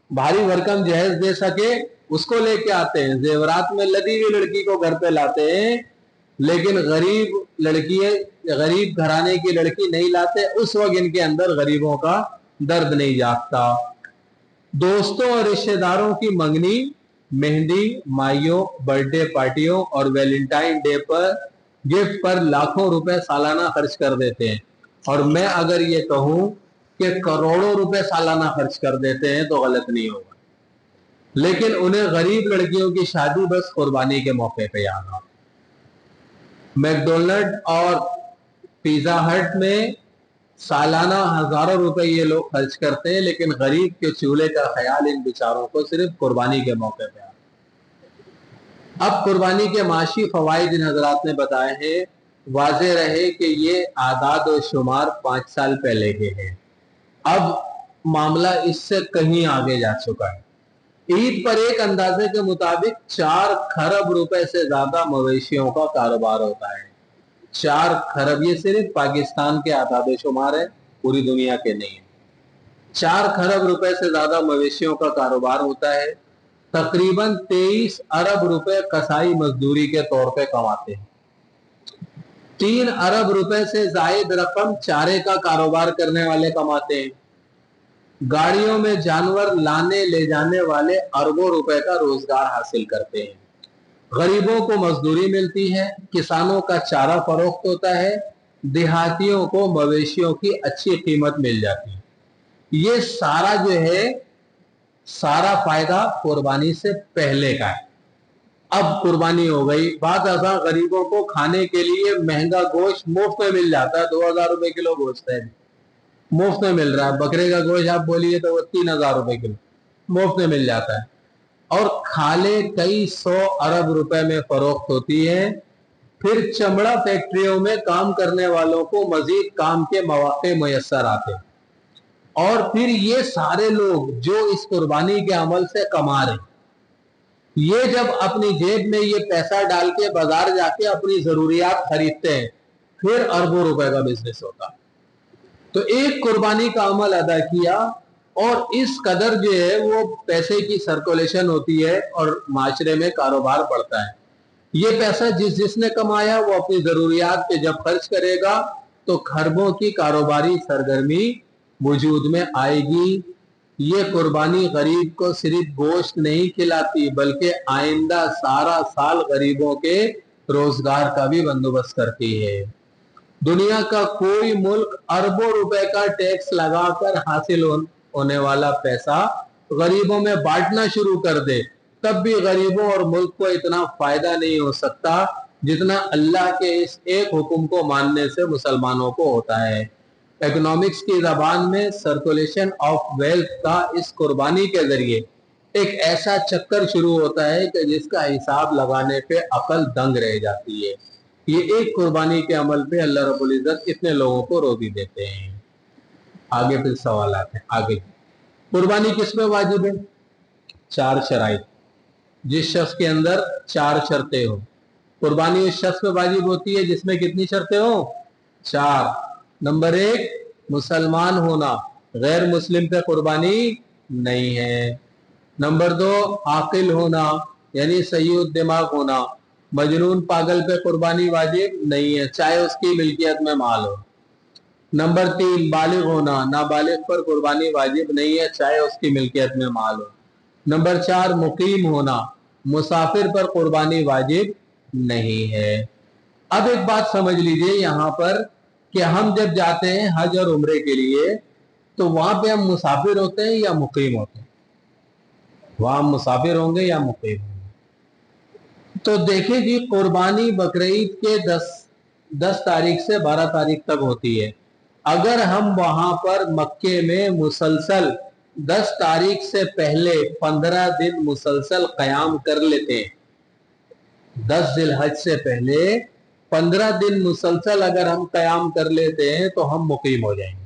[SPEAKER 1] بھاری بھرکم جہیز دے سکے اس کو لے کے آتے ہیں، زیورات میں لدی ہوئی لڑکی کو گھر پہ لاتے ہیں، لیکن غریب گھرانے کی لڑکی نہیں لاتے. اس وقت ان کے اندر غریبوں کا درد نہیں جاگتا. دوستوں اور رشتہ داروں کی منگنی، مہندی، مائیوں، برتھ ڈے پارٹیوں اور ویلنٹائن ڈے پر گفٹ پر لاکھوں روپے سالانہ خرچ کر دیتے ہیں. اور میں اگر یہ کہوں کہ کروڑوں روپے سالانہ خرچ کر دیتے ہیں تو غلط نہیں ہوگا. لیکن انہیں غریب لڑکیوں کی شادی بس قربانی کے موقع پہ یاد آ. میکڈونلڈ اور پیزا ہٹ میں سالانہ ہزاروں روپے یہ لوگ خرچ کرتے ہیں، لیکن غریب کے چولہے کا خیال ان بیچاروں کو صرف قربانی کے موقع پہ آتا. اب قربانی کے معاشی فوائد ان حضرات نے بتائے ہیں. واضح رہے کہ یہ اعداد و شمار 5 سال پہلے کے ہیں. اب معاملہ اس سے کہیں آگے جا چکا ہے. عید پر ایک اندازے کے مطابق 4 کھرب روپے سے زیادہ مویشیوں کا کاروبار ہوتا ہے. 4 کھرب، یہ صرف پاکستان کے اعداد و شمار ہے، پوری دنیا کے نہیں ہے. 4 کھرب روپے سے زیادہ مویشیوں کا کاروبار ہوتا ہے. تقریباً 23 ارب روپے قصائی مزدوری کے طور پہ کماتے ہیں. 3 ارب روپے سے زائد رقم چارے کا کاروبار کرنے والے کماتے ہیں. گاڑیوں میں جانور لانے لے جانے والے اربوں روپے کا روزگار حاصل کرتے ہیں. غریبوں کو مزدوری ملتی ہے، کسانوں کا چارہ فروخت ہوتا ہے، دیہاتیوں کو مویشیوں کی اچھی قیمت مل جاتی ہے. یہ سارا جو ہے سارا فائدہ قربانی سے پہلے کا ہے. اب قربانی ہو گئی، بات آسان، غریبوں کو کھانے کے لیے مہنگا گوشت مفت میں مل جاتا ہے. 2000 روپے کلو گوشت ہے، مفت میں مل رہا ہے. بکرے کا گوشت آپ بولیے تو وہ 3000 روپے کلو مفت میں مل جاتا ہے. اور کھالے کئی 100 ارب روپے میں فروخت ہوتی ہے. پھر چمڑا فیکٹریوں میں کام کرنے والوں کو مزید کام کے مواقع میسر آتے ہیں. اور پھر یہ سارے لوگ جو اس قربانی کے عمل سے کما رہے ہیں، یہ جب اپنی جیب میں یہ پیسہ ڈال کے بازار جا کے اپنی ضروریات خریدتے ہیں پھر اربوں روپے کا بزنس ہوتا. تو ایک قربانی کا عمل ادا کیا اور اس قدر جو ہے وہ پیسے کی سرکولیشن ہوتی ہے اور معاشرے میں کاروبار بڑھتا ہے. یہ پیسہ جس نے کمایا وہ اپنی ضروریات پہ جب خرچ کرے گا تو خربوں کی کاروباری سرگرمی وجود میں آئے گی. یہ قربانی غریب کو صرف گوشت نہیں کھلاتی بلکہ آئندہ سارا سال غریبوں کے روزگار کا بھی بندوبست کرتی ہے. دنیا کا کوئی ملک اربوں روپے کا ٹیکس لگا کر حاصل ہونے والا پیسہ غریبوں میں بانٹنا شروع کر دے تب بھی غریبوں اور ملک کو اتنا فائدہ نہیں ہو سکتا جتنا اللہ کے اس ایک حکم کو ماننے سے مسلمانوں کو ہوتا ہے. اکنامکس کی زبان میں سرکولیشن آف ویلتھ کا اس قربانی کے ذریعے ایک ایسا چکر شروع ہوتا ہے کہ جس کا حساب لگانے پہ عقل دنگ رہ جاتی ہے. یہ ایک قربانی کے عمل پہ اللہ رب العزت اتنے لوگوں کو روزی دیتے ہیں. آگے پھر سوالات ہیں. آگے قربانی کس میں واجب ہے؟ 4 شرائط. جس شخص کے اندر 4 شرطیں ہوں قربانی اس شخص پہ واجب ہوتی ہے جس میں کتنی شرطیں ہوں؟ 4. نمبر 1 مسلمان ہونا، غیر مسلم پہ قربانی نہیں ہے. نمبر 2 عاقل ہونا یعنی صحیح الدماغ ہونا، مجنون پاگل پہ قربانی واجب نہیں ہے چاہے اس کی ملکیت میں مال ہو. نمبر 3 بالغ ہونا، نابالغ پر قربانی واجب نہیں ہے چاہے اس کی ملکیت میں مال ہو. نمبر 4 مقیم ہونا، مسافر پر قربانی واجب نہیں ہے. اب ایک بات سمجھ لیجئے یہاں پر کہ ہم جب جاتے ہیں حج اور عمرے کے لیے تو وہاں پہ ہم مسافر ہوتے ہیں یا مقیم ہوتے ہیں؟ وہاں ہم مسافر ہوں گے یا مقیم ہوں گے. تو دیکھیں جی قربانی بقرعید کے 10 تاریخ سے 12 تاریخ تک ہوتی ہے. اگر ہم وہاں پر مکے میں مسلسل 10 تاریخ سے پہلے 15 دن مسلسل قیام کر لیتے ہیں، 10 ذی الحج سے پہلے 15 دن مسلسل اگر ہم قیام کر لیتے ہیں تو ہم مقیم ہو جائیں گے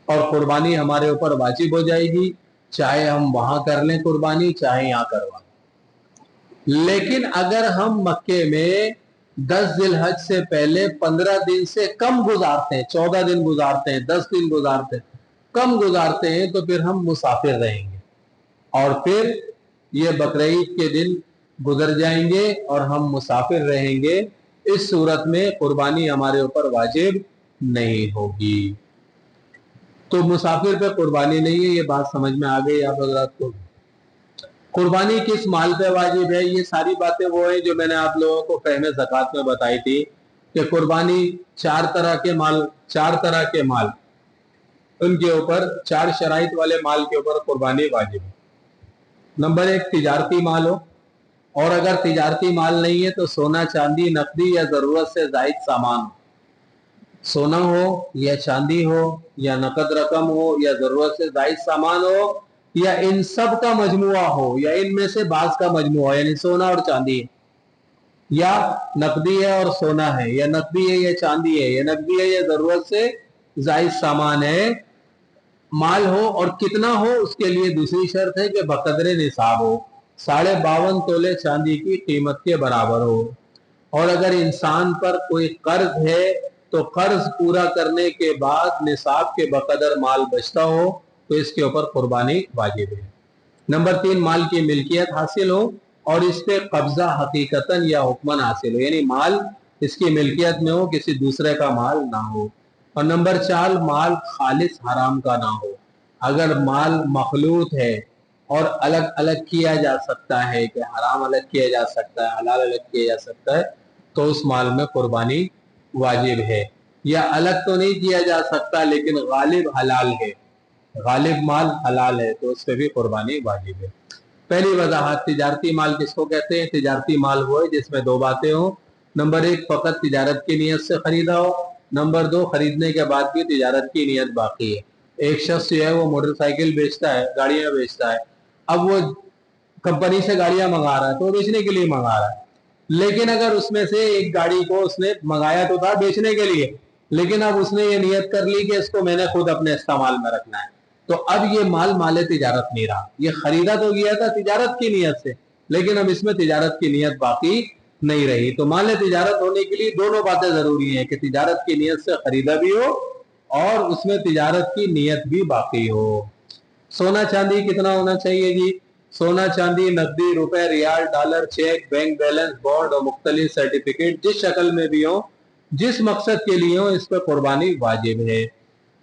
[SPEAKER 1] اور قربانی ہمارے اوپر واجب ہو جائے گی چاہے ہم وہاں کر لیں قربانی چاہے یہاں کروا. لیکن اگر ہم مکے میں 10 ذی الحج سے پہلے 15 دن سے کم گزارتے ہیں، 14 دن گزارتے ہیں، 10 دن گزارتے ہیں، کم گزارتے ہیں تو پھر ہم مسافر رہیں گے اور پھر یہ بقرعید کے دن گزر جائیں گے اور ہم مسافر رہیں گے. اس صورت میں قربانی ہمارے اوپر واجب نہیں ہوگی. تو مسافر پہ قربانی نہیں ہے. یہ بات سمجھ میں آ گئی آپ حضرات کو؟ قربانی کس مال پہ واجب ہے؟ یہ ساری باتیں وہ ہیں جو میں نے آپ لوگوں کو فہم زکوٰۃ میں بتائی تھی کہ قربانی 4 طرح کے مال ان کے اوپر 4 شرائط والے مال کے اوپر قربانی واجب ہے. نمبر 1 تجارتی مال ہو، اور اگر تجارتی مال نہیں ہے تو سونا چاندی نقدی یا ضرورت سے زائد سامان ہو. سونا ہو یا چاندی ہو یا نقد رقم ہو یا ضرورت سے زائد سامان ہو یا ان سب کا مجموعہ ہو یا ان میں سے بعض کا مجموعہ یعنی سونا اور چاندی ہے یا نقدی ہے اور سونا ہے یا نقدی ہے یا چاندی ہے یا نقدی ہے یا ضرورت سے زائد سامان ہے، مال ہو اور کتنا ہو اس کے لیے دوسری شرط ہے کہ بقدر نصاب ہو، 52.5 تولے چاندی کی قیمت کے برابر ہو. اور اگر انسان پر کوئی قرض ہے تو قرض پورا کرنے کے بعد نصاب کے بقدر مال بچتا ہو تو اس کے اوپر قربانی واجب ہے. نمبر 3 مال کی ملکیت حاصل ہو اور اس پہ قبضہ حقیقتاً یا حکماً حاصل ہو، یعنی مال اس کی ملکیت میں ہو، کسی دوسرے کا مال نہ ہو. اور نمبر 4 مال خالص حرام کا نہ ہو. اگر مال مخلوط ہے اور الگ الگ کیا جا سکتا ہے کہ حرام الگ کیا جا سکتا ہے حلال الگ کیا جا سکتا ہے تو اس مال میں قربانی واجب ہے. یا الگ تو نہیں کیا جا سکتا لیکن غالب حلال ہے، غالب مال حلال ہے تو اس پہ بھی قربانی واجب ہے. پہلی وضاحت، تجارتی مال کس کو کہتے ہیں؟ تجارتی مال وہ ہے جس میں 2 باتیں ہوں. نمبر 1 فقط تجارت کی نیت سے خریدا ہو. نمبر 2 خریدنے کے بعد بھی تجارت کی نیت باقی ہے. ایک شخص جو ہے وہ موٹر سائیکل بیچتا ہے، گاڑیاں بیچتا ہے، اب وہ کمپنی سے گاڑیاں منگا رہا ہے تو وہ بیچنے کے لیے منگا رہا ہے، لیکن اگر اس میں سے ایک گاڑی کو اس نے منگایا تو تھا بیچنے کے لیے لیکن اب اس نے یہ نیت کر لی کہ اس کو میں نے خود اپنے استعمال میں رکھنا ہے تو اب یہ مال تجارت نہیں رہا، یہ خریدا تو گیا تھا تجارت کی نیت سے لیکن اب اس میں تجارت کی نیت باقی نہیں رہی. تو مال تجارت ہونے کے لیے دونوں باتیں ضروری ہیں کہ تجارت کی نیت سے خریدا بھی ہو اور اس میں تجارت کی نیت بھی باقی ہو. سونا چاندی کتنا ہونا چاہیے جی؟ سونا چاندی نقدی، روپے، ریال، dollar, cheque, bank balance, bond اور مختلف سرٹیفکیٹ جس شکل میں بھی ہو، جس مقصد کے لیے ہو، اس پہ قربانی واجب ہے.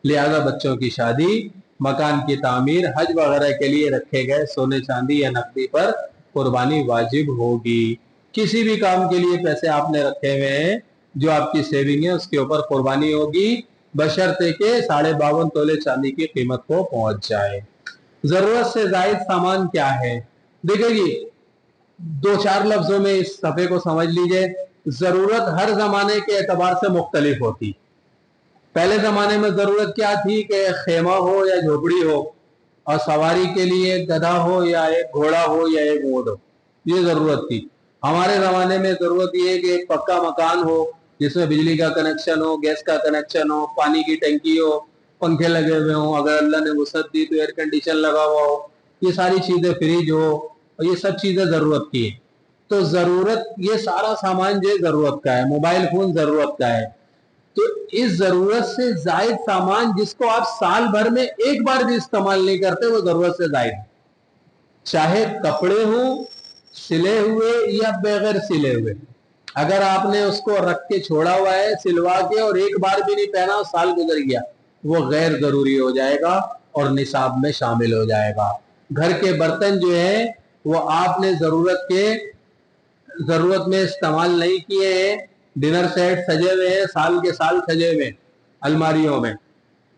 [SPEAKER 1] لہذا بچوں کی شادی، مکان کی تعمیر، حج وغیرہ کے لیے رکھے گئے سونے چاندی یا نقدی پر قربانی واجب ہوگی. کسی بھی کام کے لیے پیسے آپ نے رکھے ہوئے ہیں جو آپ کی سیونگ ہے، اس کے اوپر قربانی ہوگی بشرطے کہ 52.5 تولے چاندی کی قیمت کو پہنچ جائے. ضرورت سے زائد سامان کیا ہے؟ دیکھیں جی، 2-4 لفظوں میں اس صفحے کو سمجھ لیجئے. ضرورت ہر زمانے کے اعتبار سے مختلف ہوتی. پہلے زمانے میں ضرورت کیا تھی کہ خیمہ ہو یا جھوپڑی ہو، اور سواری کے لیے گدھا ہو یا ایک گھوڑا ہو یا ایک اونٹ ہو، یہ ضرورت تھی. ہمارے زمانے میں ضرورت یہ ہے کہ ایک پکا مکان ہو جس میں بجلی کا کنیکشن ہو، گیس کا کنیکشن ہو، پانی کی ٹنکی ہو، پنکھے لگے ہوئے ہوں، اگر اللہ نے وسعت دی تو ایئر کنڈیشن لگا ہوا ہو، یہ ساری چیزیں، فریج ہو، اور یہ سب چیزیں ضرورت کی ہیں. تو ضرورت، یہ سارا سامان جو ضرورت کا ہے. موبائل فون ضرورت کا ہے. تو اس ضرورت سے زائد سامان جس کو آپ سال بھر میں ایک بار بھی استعمال نہیں کرتے، وہ ضرورت سے زائد. چاہے کپڑے ہوں سلے ہوئے یا بغیر سلے ہوئے، اگر آپ نے اس کو رکھ کے چھوڑا ہوا ہے سلوا کے اور ایک بار بھی نہیں پہنا، سال گزر گیا، وہ غیر ضروری ہو جائے گا اور نصاب میں شامل ہو جائے گا. گھر کے برتن جو ہیں وہ آپ نے ضرورت میں استعمال نہیں کیے ہیں. ڈنر سیٹ سجے ہوئے ہیں، سال کے سال سجے ہوئے الماریوں میں،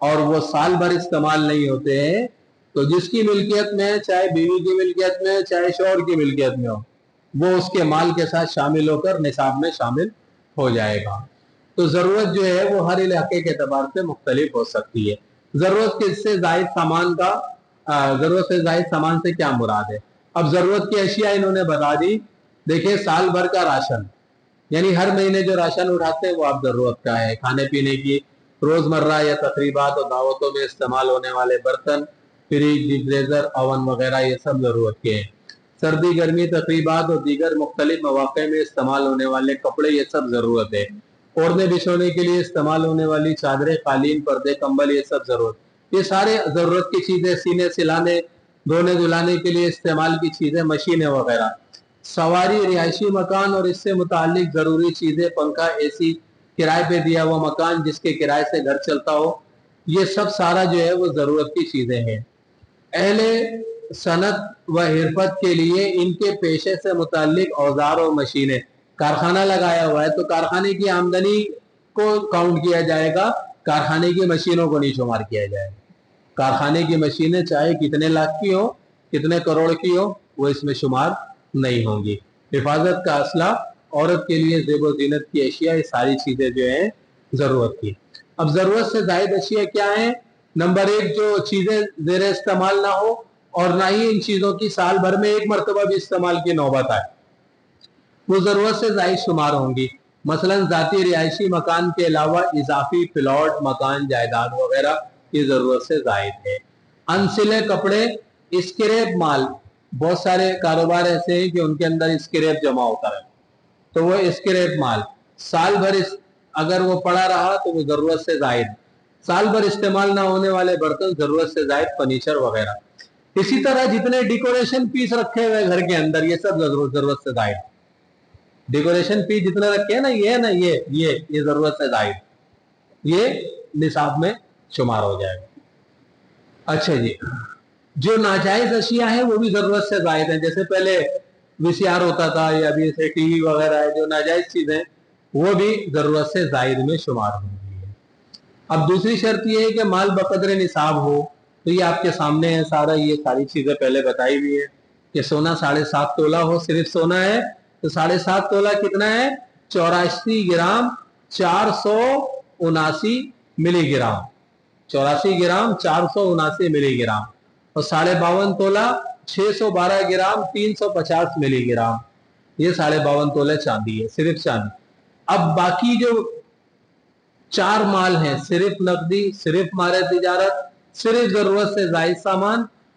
[SPEAKER 1] اور وہ سال بھر استعمال نہیں ہوتے ہیں. تو جس کی ملکیت میں، چاہے بیوی کی ملکیت میں، چاہے شوہر کی ملکیت میں ہو، وہ اس کے مال کے ساتھ شامل ہو کر نصاب میں شامل ہو جائے گا. تو ضرورت جو ہے وہ ہر علاقے کے اعتبار سے مختلف ہو سکتی ہے. ضرورت سے زائد سامان سے کیا مراد ہے؟ اب ضرورت کی اشیاء انہوں نے بتا دی. دیکھیں، سال بھر کا راشن، یعنی ہر مہینے جو راشن اٹھاتے ہیں وہ آپ ضرورت کا ہے. کھانے پینے کی، روزمرہ یا تقریبات اور دعوتوں میں استعمال ہونے والے برتن، فریج، ریفریجریٹر، اوون وغیرہ، یہ سب ضرورت کے ہیں. سردی گرمی تقریبات اور دیگر مختلف مواقع میں استعمال ہونے والے کپڑے، یہ سب ضرورت ہے. اوڑھنے بچھونے کے لیے استعمال ہونے والی چادریں، قالین، پردے، کمبل، یہ سب ضرورت. یہ سارے ضرورت کی چیزیں. سینے سلانے، دھونے دھلانے کے لیے استعمال کی چیزیں، مشینیں وغیرہ. سواری، رہائشی مکان اور اس سے متعلق ضروری چیزیں، پنکھا، اے سی، کرائے پہ دیا ہوا مکان جس کے کرائے سے گھر چلتا ہو، یہ سب سارا جو ہے وہ ضرورت کی چیزیں ہیں. اہل صنعت و حرفت کے لیے ان کے پیشے سے متعلق اوزار و مشینیں. کارخانہ لگایا ہوا ہے تو کارخانے کی آمدنی کو کاؤنٹ کیا جائے گا، کارخانے کی مشینوں کو نہیں شمار کیا جائے گا. کارخانے کی مشینیں چاہے کتنے لاکھ کی ہو، کتنے کروڑ کی ہو، وہ اس میں شمار نہیں ہوں گی. حفاظت کا اسلحہ، عورت کے لیے زیب و زینت کی اشیاء، یہ ساری چیزیں جو ہیں ضرورت کی. اب ضرورت سے زائد اشیاء کیا ہیں؟ نمبر 1، جو چیزیں زیر استعمال نہ ہو اور نہ ہی ان چیزوں کی سال بھر میں ایک مرتبہ بھی استعمال کی نوبت آئے، وہ ضرورت سے زائد شمار ہوں گی. مثلا ذاتی رہائشی مکان کے علاوہ اضافی پلاٹ، مکان، جائیداد وغیرہ، یہ ضرورت سے زائد ہے. انسلے کپڑے، اسکریپ مال. بہت سارے کاروبار ایسے ہیں کہ ان کے اندر اسکریپ جمع ہوتا ہے، تو وہ اسکریپ مال سال بھر اگر وہ پڑا رہا تو وہ ضرورت سے زائد. سال بھر استعمال نہ ہونے والے برتن، ضرورت سے زائد فرنیچر وغیرہ. اسی طرح جتنے ڈیکوریشن پیس رکھے ہوئے گھر کے اندر، یہ سب ضرورت سے زائد. ڈیکوریشن پیس جتنے رکھے ہیں نا، یہ ضرورت سے زائد، یہ نصاب میں شمار ہو جائے گا. اچھا جی، جو ناجائز اشیاء ہیں وہ بھی ضرورت سے زائد ہیں. جیسے پہلے وی سی آر ہوتا تھا یا ابھی سے ٹی وی وغیرہ ہے، جو ناجائز چیزیں وہ بھی ضرورت سے زائد میں شمار ہوں گی. اب دوسری شرط یہ ہے کہ مال بقدر نصاب ہو. تو یہ آپ کے سامنے ہے سارا، یہ ساری چیزیں پہلے بتائی ہوئی ہے کہ سونا 7.5 تولہ ہو. صرف سونا ہے تو 7.5 تولہ کتنا ہے؟ 84 گرام 479 ملی گرام. 84 گرام 479 ملی گرام. اور 52.5 تولہ 612 گرام 350 ملی گرام. یہ 52.5 تولہ چاندی ہے، صرف چاندی. اب باقی جو 4 مال ہیں، صرف نقدی، صرف مال تجارت، صرف ضرورت سے زائد سامان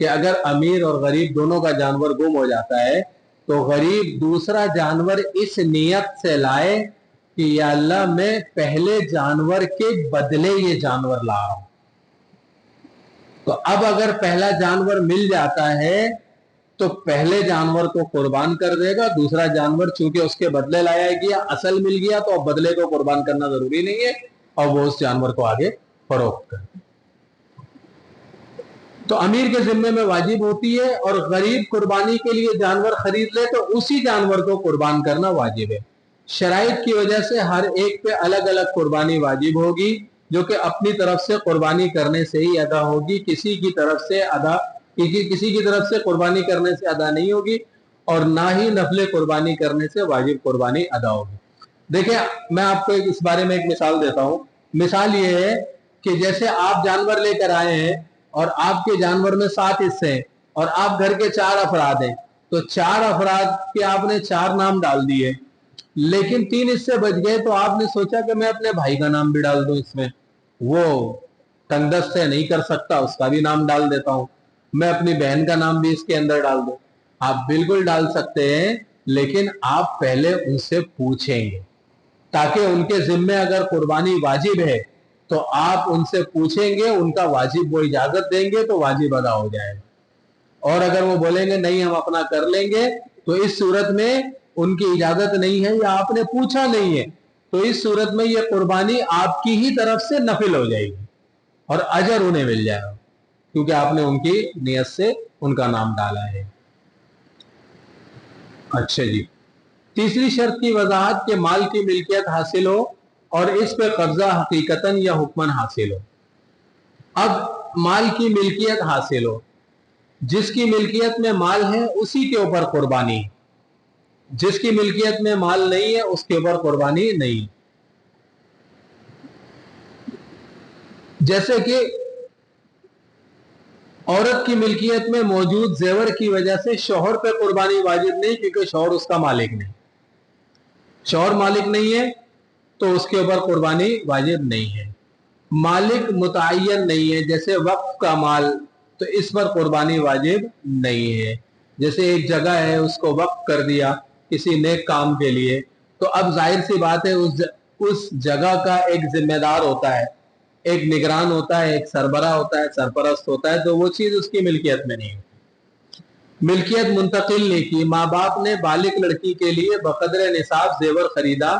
[SPEAKER 1] کہ اگر امیر اور غریب دونوں کا جانور گم ہو جاتا ہے تو غریب دوسرا جانور اس نیت سے لائے کہ یا اللہ میں پہلے جانور کے بدلے یہ جانور لا رہا ہوں. تو اب اگر پہلا جانور مل جاتا ہے تو پہلے جانور کو قربان کر دے گا, دوسرا جانور چونکہ اس کے بدلے لایا گیا, اصل مل گیا, تو اب بدلے کو قربان کرنا ضروری نہیں ہے اور وہ اس جانور کو آگے فروخت کر. تو امیر کے ذمے میں واجب ہوتی ہے, اور غریب قربانی کے لیے جانور خرید لے تو اسی جانور کو قربان کرنا واجب ہے. شرائط کی وجہ سے ہر ایک پہ الگ الگ قربانی واجب ہوگی, جو کہ اپنی طرف سے قربانی کرنے سے ہی ادا ہوگی, کسی کی طرف سے قربانی کرنے سے ادا نہیں ہوگی, اور نہ ہی نفل قربانی کرنے سے واجب قربانی ادا ہوگی. دیکھیں میں آپ کو اس بارے میں ایک مثال دیتا ہوں. مثال یہ ہے کہ جیسے آپ جانور لے کر آئے ہیں اور آپ کے جانور میں 7 حصے ہیں اور آپ گھر کے 4 افراد ہیں, تو 4 افراد کے آپ نے 4 نام ڈال دیے, لیکن 3 حصے بچ گئے, تو آپ نے سوچا کہ میں اپنے بھائی کا نام بھی ڈال دوں اس میں, وہ تنگ دست سے نہیں کر سکتا, اس کا بھی نام ڈال دیتا ہوں, میں اپنی بہن کا نام بھی اس کے اندر ڈال دوں. آپ بالکل ڈال سکتے ہیں, لیکن آپ پہلے ان سے پوچھیں گے, تاکہ ان کے ذمے اگر قربانی واجب ہے تو آپ ان سے پوچھیں گے, ان کا واجب وہ اجازت دیں گے تو واجب ادا ہو جائے گا. اور اگر وہ بولیں گے نہیں ہم اپنا کر لیں گے, تو اس صورت میں ان کی اجازت نہیں ہے یا آپ نے پوچھا نہیں ہے, تو اس صورت میں یہ قربانی آپ کی ہی طرف سے نفل ہو جائے گی اور اجر انہیں مل جائے گا, کیونکہ آپ نے ان کی نیت سے ان کا نام ڈالا ہے. اچھا جی, تیسری شرط کی وضاحت کہ مال کی ملکیت حاصل ہو اور اس پہ قبضہ حقیقتاً یا حکماً حاصل ہو. اب مال کی ملکیت حاصل ہو, جس کی ملکیت میں مال ہے اسی کے اوپر قربانی, جس کی ملکیت میں مال نہیں ہے اس کے اوپر قربانی نہیں. جیسے کہ عورت کی ملکیت میں موجود زیور کی وجہ سے شوہر پہ قربانی واجب نہیں, کیونکہ شوہر اس کا مالک نہیں, شوہر مالک نہیں ہے تو اس کے اوپر قربانی واجب نہیں ہے. مالک متعین نہیں ہے, جیسے وقف کا مال, تو اس پر قربانی واجب نہیں ہے. جیسے ایک جگہ ہے اس کو وقف کر دیا کسی نیک کام کے لیے, تو اب ظاہر سی بات ہے اس جگہ کا ایک ذمہ دار ہوتا ہے, ایک نگران ہوتا ہے, ایک سربراہ ہوتا ہے, سرپرست ہوتا ہے, تو وہ چیز اس کی ملکیت میں نہیں. ملکیت منتقل نہیں کی. ماں باپ نے بالغ لڑکی کے لیے بقدر نصاب زیور خریدا,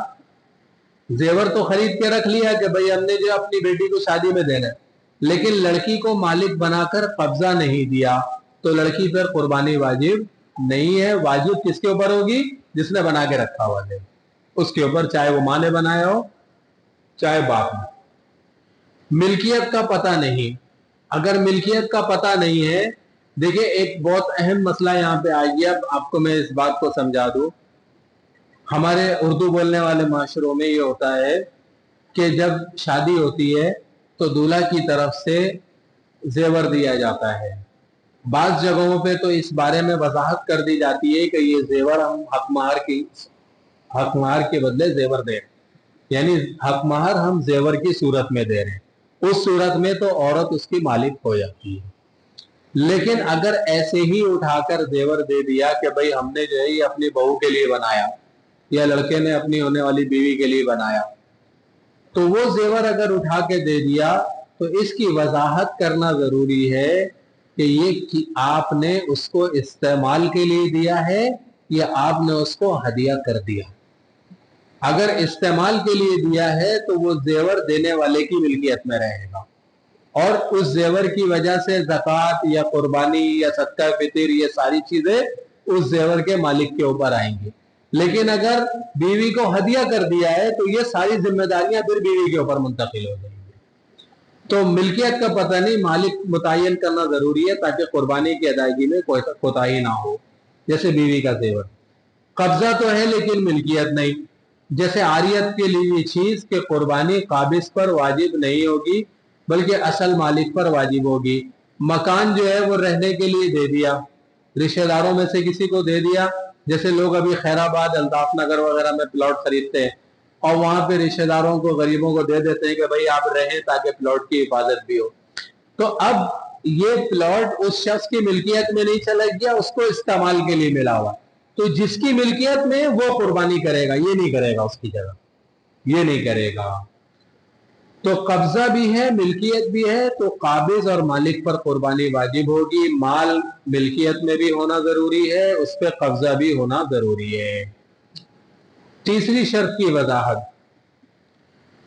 [SPEAKER 1] زیور تو خرید کے رکھ لیا کہ بھئی ہم نے جو اپنی بیٹی کو شادی میں دینا ہے, لیکن لڑکی کو مالک بنا کر قبضہ نہیں دیا, تو لڑکی پر قربانی واجب نہیں ہے. واجب کس کے اوپر ہوگی؟ جس نے بنا کے رکھا ہوا ہے اس کے اوپر, چاہے وہ ماں نے بنایا ہو چاہے باپ نے. ملکیت کا پتہ نہیں, اگر ملکیت کا پتہ نہیں ہے, دیکھیں ایک بہت اہم مسئلہ یہاں پہ آ گیا. اب آپ کو میں اس بات کو سمجھا دوں. ہمارے اردو بولنے والے معاشروں میں یہ ہوتا ہے کہ جب شادی ہوتی ہے تو دولہا کی طرف سے زیور دیا جاتا ہے. بعض جگہوں پہ تو اس بارے میں وضاحت کر دی جاتی ہے کہ یہ زیور ہم حق مہر کے بدلے زیور دے رہے ہیں, یعنی حق مہر ہم زیور کی صورت میں دے رہے ہیں. اس صورت میں تو عورت اس کی مالک ہو جاتی ہے. لیکن اگر ایسے ہی اٹھا کر زیور دے دیا کہ بھئی ہم نے جو ہے یہ اپنی بہو کے لیے بنایا یا لڑکے نے اپنی ہونے والی بیوی کے لیے بنایا, تو وہ زیور اگر اٹھا کے دے دیا تو اس کی وضاحت کرنا ضروری ہے کہ یہ آپ نے اس کو استعمال کے لیے دیا ہے یا آپ نے اس کو ہدیہ کر دیا. اگر استعمال کے لیے دیا ہے تو وہ زیور دینے والے کی ملکیت میں رہے گا, اور اس زیور کی وجہ سے زکوٰۃ یا قربانی یا صدقہ فطر یہ ساری چیزیں اس زیور کے مالک کے اوپر آئیں گی. لیکن اگر بیوی کو ہدیہ کر دیا ہے تو یہ ساری ذمہ داریاں پھر بیوی کے اوپر منتقل ہو جائیں گی. تو ملکیت کا پتہ نہیں, مالک متعین کرنا ضروری ہے تاکہ قربانی کی ادائیگی میں کوئی کوتاہی نہ ہو. جیسے بیوی کا زیور, قبضہ تو ہے لیکن ملکیت نہیں. جیسے عاریت کے لیے چیز کہ قربانی قابض پر واجب نہیں ہوگی بلکہ اصل مالک پر واجب ہوگی. مکان جو ہے وہ رہنے کے لیے دے دیا, رشتہ داروں میں سے کسی کو دے دیا, جیسے لوگ ابھی خیر آباد الطاف نگر وغیرہ میں پلاٹ خریدتے ہیں اور وہاں پہ رشتہ داروں کو غریبوں کو دے دیتے ہیں کہ بھئی آپ رہیں تاکہ پلاٹ کی حفاظت بھی ہو. تو اب یہ پلاٹ اس شخص کی ملکیت میں نہیں چلا گیا, اس کو استعمال کے لیے ملا ہوا, تو جس کی ملکیت میں وہ قربانی کرے گا, یہ نہیں کرے گا اس کی جگہ, یہ نہیں کرے گا. تو قبضہ بھی ہے, ملکیت بھی ہے, تو قابض اور مالک پر قربانی واجب ہوگی. مال ملکیت میں بھی ہونا ضروری ہے, اس پہ قبضہ بھی ہونا ضروری ہے. تیسری شرط کی وضاحت,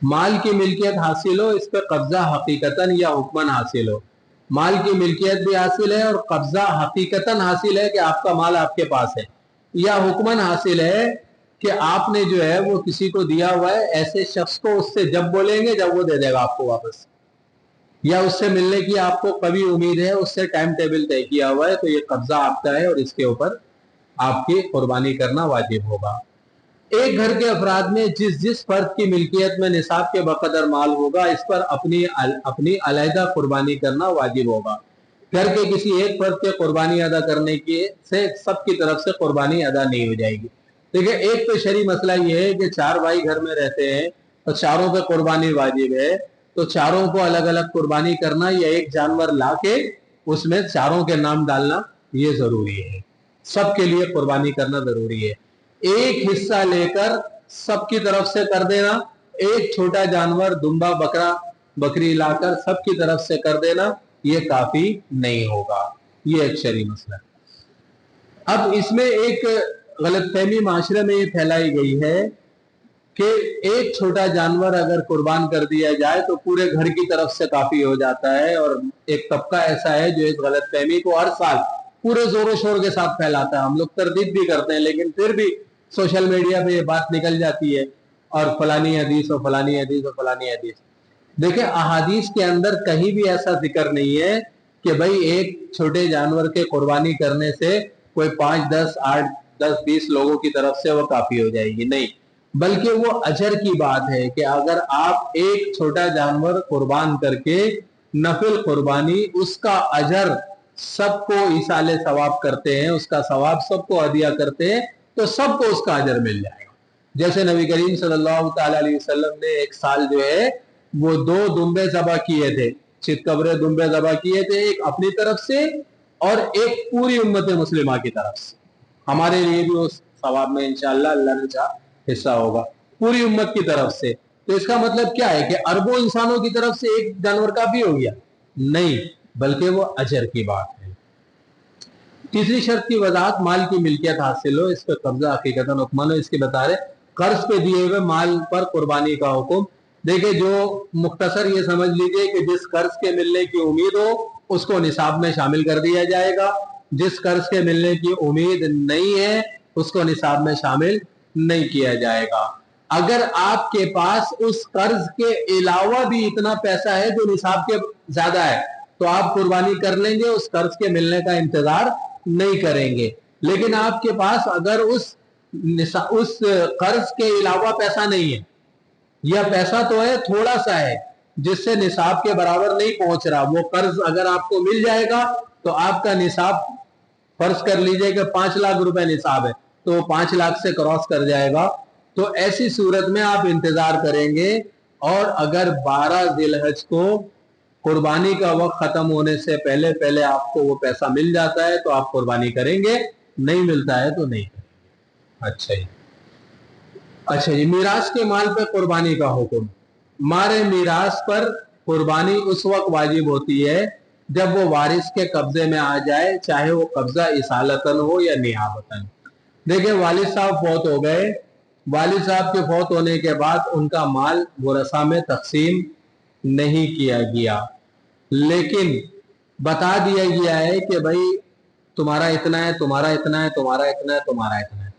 [SPEAKER 1] مال کی ملکیت حاصل ہو, اس پہ قبضہ حقیقتاً یا حکماً حاصل ہو. مال کی ملکیت بھی حاصل ہے اور قبضہ حقیقتاً حاصل ہے کہ آپ کا مال آپ کے پاس ہے, یا حکماً حاصل ہے کہ آپ نے جو ہے وہ کسی کو دیا ہوا ہے, ایسے شخص کو اس سے جب بولیں گے جب وہ دے دے گا آپ کو واپس, یا اس سے ملنے کی آپ کو کبھی امید ہے, اس سے ٹائم ٹیبل طے کیا ہوا ہے, تو یہ قبضہ آپ کا ہے اور اس کے اوپر آپ کی قربانی کرنا واجب ہوگا. ایک گھر کے افراد میں جس فرد کی ملکیت میں نصاب کے بقدر مال ہوگا, اس پر اپنی علیحدہ قربانی کرنا واجب ہوگا. گھر کے کسی ایک فرد کے قربانی ادا کرنے کی سے سب کی طرف سے قربانی ادا نہیں ہو جائے گی. دیکھیں, ایک تو شرعی مسئلہ یہ ہے کہ 4 بھائی گھر میں رہتے ہیں اور چاروں پہ قربانی واجب ہے, تو چاروں کو الگ الگ قربانی کرنا یا ایک جانور لا کے اس میں چاروں کے نام ڈالنا یہ ضروری ہے, سب کے لیے قربانی کرنا ضروری ہے. ایک حصہ لے کر سب کی طرف سے کر دینا, ایک چھوٹا جانور دمبا بکرا بکری لا کر سب کی طرف سے کر دینا, یہ کافی نہیں ہوگا. یہ ایک شرعی مسئلہ ہے. اب اس میں ایک غلط فہمی معاشرے میں یہ پھیلائی گئی ہے کہ ایک چھوٹا جانور اگر قربان کر دیا جائے تو پورے گھر کی طرف سے کافی ہو جاتا ہے, اور ایک طبقہ ایسا ہے جو اس غلط فہمی کو ہر سال پورے زور و شور کے ساتھ پھیلاتا ہے. ہم لوگ تردید بھی کرتے ہیں, لیکن پھر بھی سوشل میڈیا پہ یہ بات نکل جاتی ہے, اور فلانی حدیث اور فلانی حدیث اور فلانی حدیث. دیکھیں, احادیث کے اندر کہیں بھی ایسا ذکر نہیں ہے کہ بھئی ایک چھوٹے جانور کے قربانی کرنے سے کوئی 5 10 8 10 20 لوگوں کی طرف سے وہ کافی ہو جائے گی, نہیں, بلکہ وہ اجر کی بات ہے کہ اگر آپ ایک چھوٹا جانور قربان کر کے نفل قربانی, اس کا اجر سب کو ایصال ثواب کرتے ہیں, اس کا ثواب سب کو ہدیہ کرتے ہیں, تو سب کو اس کا اجر مل جائے گا. جیسے نبی کریم صلی اللہ تعالی علیہ وسلم نے ایک سال جو ہے وہ 2 دمبے ذبح کیے تھے, چتکبرے دمبے ذبح کیے تھے, ایک اپنی طرف سے اور ایک پوری امت مسلمہ کی طرف سے. ہمارے لیے بھی اس ثواب میں انشاءاللہ اللہ نے چاہا حصہ ہوگا, پوری امت کی طرف سے. تو اس کا مطلب کیا ہے کہ اربوں انسانوں کی طرف سے ایک جانور کافی ہو گیا؟ نہیں, بلکہ وہ اجر کی بات ہے. تیسری شرط کی وضاحت, مال کی ملکیت حاصل ہو, اس پہ قبضہ حقیقتاً حکمن ہو. اس کے بتا رہے قرض پہ دیے ہوئے مال پر قربانی کا حکم. دیکھیں, جو مختصر یہ سمجھ لیجئے کہ جس قرض کے ملنے کی امید ہو اس کو نصاب میں شامل کر دیا جائے گا, جس قرض کے ملنے کی امید نہیں ہے اس کو نصاب میں شامل نہیں کیا جائے گا. اگر آپ کے پاس اس قرض کے علاوہ بھی اتنا پیسہ ہے جو نصاب کے زیادہ ہے, تو آپ قربانی کر لیں گے, اس قرض کے ملنے کا انتظار نہیں کریں گے. لیکن آپ کے پاس اگر اس قرض کے علاوہ پیسہ نہیں ہے, یا پیسہ تو ہے تھوڑا سا ہے جس سے نصاب کے برابر نہیں پہنچ رہا, وہ قرض اگر آپ کو مل جائے گا تو آپ کا نصاب فرض کر لیجئے کہ 5 لاکھ روپے نصاب ہے, تو وہ 5 لاکھ سے کراس کر جائے گا. تو ایسی صورت میں آپ انتظار کریں گے, اور اگر 12 ذی الحج کو قربانی کا وقت ختم ہونے سے پہلے پہلے آپ کو وہ پیسہ مل جاتا ہے تو آپ قربانی کریں گے, نہیں ملتا ہے تو نہیں کریں گے. اچھا جی, میراث کے مال پہ قربانی کا حکم. مال میراث پر قربانی اس وقت واجب ہوتی ہے جب وہ وارث کے قبضے میں آ جائے, چاہے وہ قبضہ اصالتاً ہو یا نیابتاً. دیکھیں, والد صاحب فوت ہو گئے, والد صاحب کے فوت ہونے کے بعد ان کا مال ورثہ میں تقسیم نہیں کیا گیا, لیکن بتا دیا گیا ہے کہ بھائی تمہارا اتنا ہے, تمہارا اتنا ہے, تمہارا اتنا ہے, تمہارا اتنا ہے,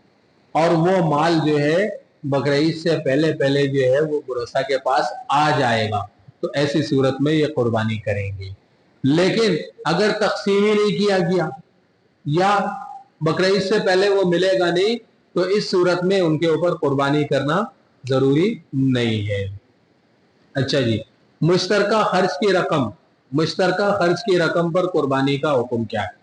[SPEAKER 1] اور وہ مال جو ہے بقرعید سے پہلے پہلے جو ہے وہ ورثہ کے پاس آ جائے گا, تو ایسی صورت میں یہ قربانی کریں گے. لیکن اگر تقسیم ہی نہیں کیا گیا یا بقرعید سے پہلے وہ ملے گا نہیں, تو اس صورت میں ان کے اوپر قربانی کرنا ضروری نہیں ہے. اچھا جی, مشترکہ خرچ کی رقم پر قربانی کا حکم کیا ہے؟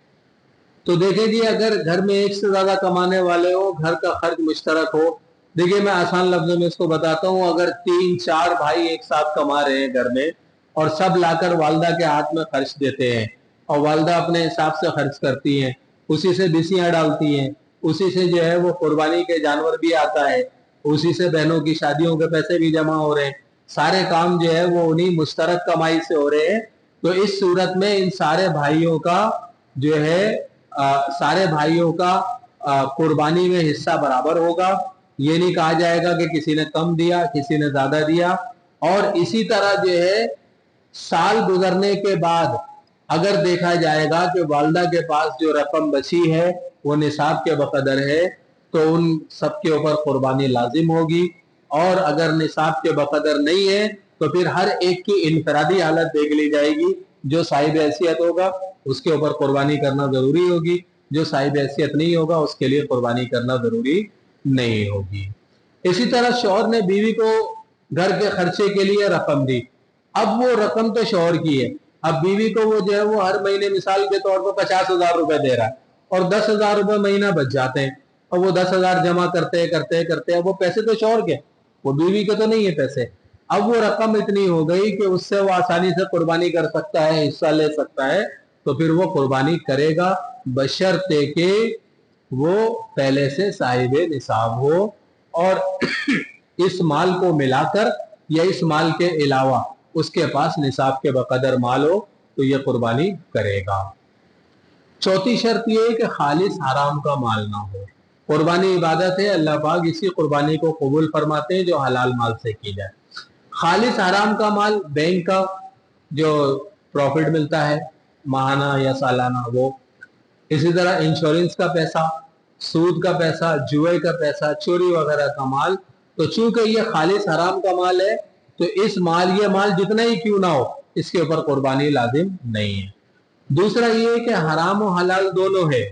[SPEAKER 1] تو دیکھیں جی, اگر گھر میں ایک سے زیادہ کمانے والے ہو, گھر کا خرچ مشترک ہو. دیکھیں, میں آسان لفظوں میں اس کو بتاتا ہوں, اگر 3 4 بھائی ایک ساتھ کما رہے ہیں گھر میں, اور سب لا کر والدہ کے ہاتھ میں خرچ دیتے ہیں, اور والدہ اپنے حساب سے خرچ کرتی ہیں, اسی سے بسیاں ڈالتی ہیں, اسی سے جو ہے وہ قربانی کے جانور بھی آتا ہے, اسی سے بہنوں کی شادیوں کے پیسے بھی جمع ہو رہے ہیں, سارے کام جو ہے وہ انہی مشترک کمائی سے ہو رہے ہیں. تو اس صورت میں ان سارے بھائیوں کا جو ہے سارے بھائیوں کا قربانی میں حصہ برابر ہوگا. یہ نہیں کہا جائے گا کہ کسی نے کم دیا کسی نے زیادہ دیا. اور اسی طرح جو ہے سال گزرنے کے بعد اگر دیکھا جائے گا کہ والدہ کے پاس جو رقم بچی ہے وہ نصاب کے بقدر ہے تو ان سب کے اوپر قربانی لازم ہوگی. اور اگر نصاب کے بقدر نہیں ہے تو پھر ہر ایک کی انفرادی حالت دیکھ لی جائے گی. جو صاحب حیثیت ہوگا اس کے اوپر قربانی کرنا ضروری ہوگی, جو صاحب حیثیت نہیں ہوگا اس کے لیے قربانی کرنا ضروری نہیں ہوگی. اسی طرح شوہر نے بیوی کو گھر کے خرچے کے لیے رقم دی. اب وہ رقم تو شوہر کی ہے, اب بیوی کو وہ جو ہے وہ ہر مہینے مثال کے طور پر 50,000 روپے دے رہا ہے اور 10,000 روپے مہینہ بچ جاتے ہیں, اور وہ 10,000 جمع کرتے کرتے وہ پیسے تو شوہر کے, وہ بیوی کے تو نہیں ہے پیسے. اب وہ رقم اتنی ہو گئی کہ اس سے وہ آسانی سے قربانی کر سکتا ہے, حصہ لے سکتا ہے, تو پھر وہ قربانی کرے گا بشرطے کہ وہ پہلے سے صاحب نصاب ہو اور اس مال کو ملا کر یا اس مال کے علاوہ اس کے پاس نصاب کے بقدر مال ہو تو یہ قربانی کرے گا. چوتھی شرط یہ ہے کہ خالص حرام کا مال نہ ہو. قربانی عبادت ہے, اللہ پاک اسی قربانی کو قبول فرماتے ہیں جو حلال مال سے کی جائے. خالص حرام کا مال بینک کا جو پروفٹ ملتا ہے ماہانہ یا سالانہ وہ, اسی طرح انشورنس کا پیسہ, سود کا پیسہ, جوئے کا پیسہ, چوری وغیرہ کا مال. تو چونکہ یہ خالص حرام کا مال ہے تو اس یہ مال جتنا ہی کیوں نہ ہو اس کے اوپر قربانی لازم نہیں ہے. دوسرا یہ کہ حرام و حلال دونوں ہے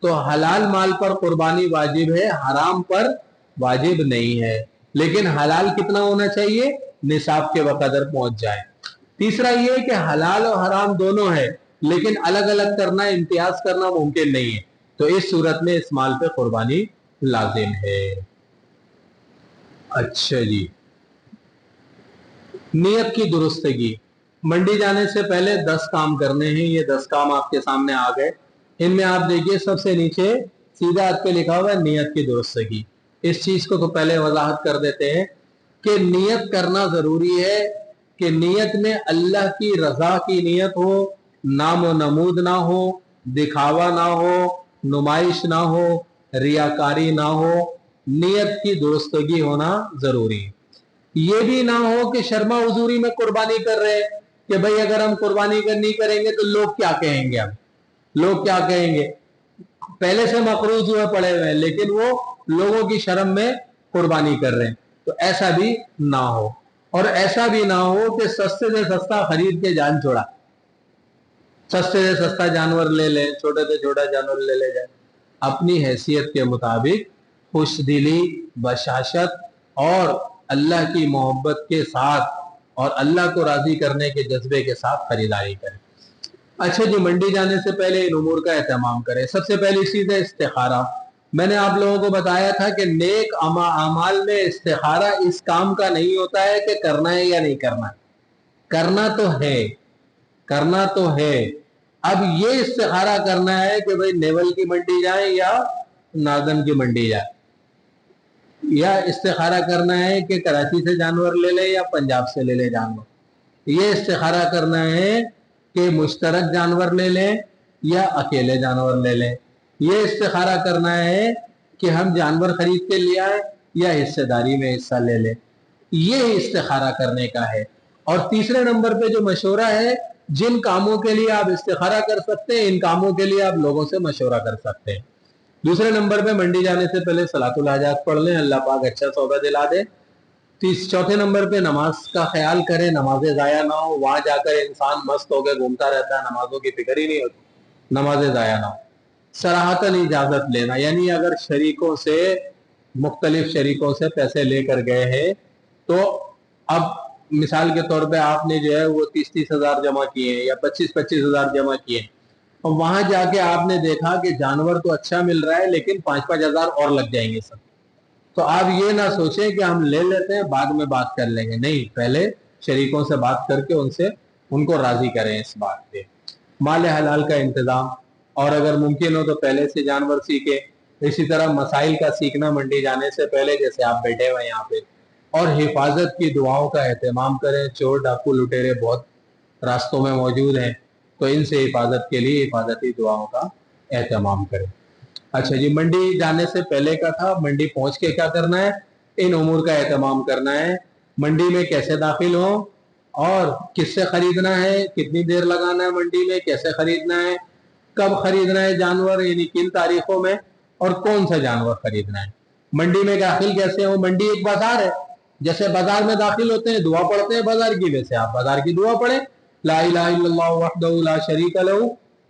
[SPEAKER 1] تو حلال مال پر قربانی واجب ہے, حرام پر واجب نہیں ہے, لیکن حلال کتنا ہونا چاہیے, نصاب کے بقدر پہنچ جائے. تیسرا یہ کہ حلال و حرام دونوں ہے لیکن الگ الگ کرنا, امتیاز کرنا ممکن نہیں ہے, تو اس صورت میں اس مال پہ قربانی لازم ہے. اچھا جی, نیت کی درستگی. منڈی جانے سے پہلے 10 کام کرنے ہیں, یہ 10 کام آپ کے سامنے آ گئے. ان میں آپ دیکھیے سب سے نیچے سیدھا ہاتھ پہ لکھا ہوا ہے نیت کی درستگی. اس چیز کو تو پہلے وضاحت کر دیتے ہیں کہ نیت کرنا ضروری ہے کہ نیت میں اللہ کی رضا کی نیت ہو, نام و نمود نہ ہو, دکھاوا نہ ہو, نمائش نہ ہو, ریاکاری نہ ہو. نیت کی درستگی ہونا ضروری. یہ بھی نہ ہو کہ شرما حضوری میں قربانی کر رہے کہ بھئی اگر ہم قربانی نہیں کریں گے تو لوگ کیا کہیں گے, لوگ کیا کہیں گے. پہلے سے مقروض ہوئے پڑے ہوئے لیکن وہ لوگوں کی شرم میں قربانی کر رہے ہیں, تو ایسا بھی نہ ہو. اور ایسا بھی نہ ہو کہ سستے سے سستا خرید کے جان چھوڑا, سستے سے سستا جانور لے لیں, چھوٹے سے چھوٹا جانور لے جائیں. اپنی حیثیت کے مطابق خوش دلی, بشاشت اور اللہ کی محبت کے ساتھ اور اللہ کو راضی کرنے کے جذبے کے ساتھ خریداری کریں. اچھا جی, منڈی جانے سے پہلے ان امور کا اہتمام کریں. سب سے پہلی چیز ہے استخارہ. میں نے آپ لوگوں کو بتایا تھا کہ نیک اعمال میں استخارہ اس کام کا نہیں ہوتا ہے کہ کرنا ہے یا نہیں کرنا ہے, کرنا تو ہے, کرنا تو ہے. اب یہ استخارہ کرنا ہے کہ بھئی نیول کی منڈی جائیں یا ناگن کی منڈی جائیں, یا استخارہ کرنا ہے کہ کراچی سے جانور لے لے یا پنجاب سے لے لے جانور. یہ استخارہ کرنا ہے کہ مشترک جانور لے لیں یا اکیلے جانور لے لیں. یہ استخارہ کرنا ہے کہ ہم جانور خرید کے لے آئیں یا حصہ داری میں حصہ لے لیں. یہ استخارہ کرنے کا ہے. اور تیسرے نمبر پہ جو مشورہ ہے, جن کاموں کے لیے آپ استخارہ کر سکتے ہیں ان کاموں کے لیے آپ لوگوں سے مشورہ کر سکتے ہیں. دوسرے نمبر پہ منڈی جانے سے پہلے صلاۃ الحاجات پڑھ لیں, اللہ پاک اچھا سودا دلا دے. چوتھے نمبر پہ نماز کا خیال کریں, نمازیں ضائع نہ ہو. وہاں جا کر انسان مست ہو کے گھومتا رہتا ہے, نمازوں کی فکر ہی نہیں ہوتی, نمازیں ضائع نہ ہو. صراحتاً اجازت لینا, یعنی اگر شریکوں سے مختلف شریکوں سے پیسے لے کر گئے ہیں تو اب مثال کے طور پہ آپ نے جو ہے وہ 30-30 ہزار جمع کیے ہیں یا 25-25 ہزار جمع کیے, اور وہاں جا کے آپ نے دیکھا کہ جانور تو اچھا مل رہا ہے لیکن 5-5 ہزار اور لگ جائیں گے سب, تو آپ یہ نہ سوچیں کہ ہم لے لیتے ہیں بعد میں بات کر لیں گے. نہیں, پہلے شریکوں سے بات کر کے ان کو راضی کریں اس بات پہ. مال حلال کا انتظام، اور اگر ممکن ہو تو پہلے سے جانور سیکھے. اسی طرح مسائل کا سیکھنا منڈی جانے سے پہلے، جیسے آپ بیٹھے ہوئے یہاں پہ. اور حفاظت کی دعاؤں کا اہتمام کریں. چور ڈاکو لٹیرے بہت راستوں میں موجود ہیں، تو ان سے حفاظت کے لیے حفاظتی دعاؤں کا اہتمام کریں. اچھا جی، منڈی جانے سے پہلے کا تھا. منڈی پہنچ کے کیا کرنا ہے؟ ان امور کا اہتمام کرنا ہے. منڈی میں کیسے داخل ہوں اور کس سے خریدنا ہے، کتنی دیر لگانا ہے منڈی میں، کیسے خریدنا ہے، کب خریدنا ہے جانور، یعنی کن تاریخوں میں، اور کون سا جانور خریدنا ہے. منڈی میں داخل کیسے ہو؟ منڈی ایک بازار ہے. جیسے بازار میں داخل ہوتے ہیں دعا پڑھتے ہیں بازار کی، ویسے آپ بازار کی دعا پڑھیں. لا الہ الا اللہ وحدہ لا شریک لہ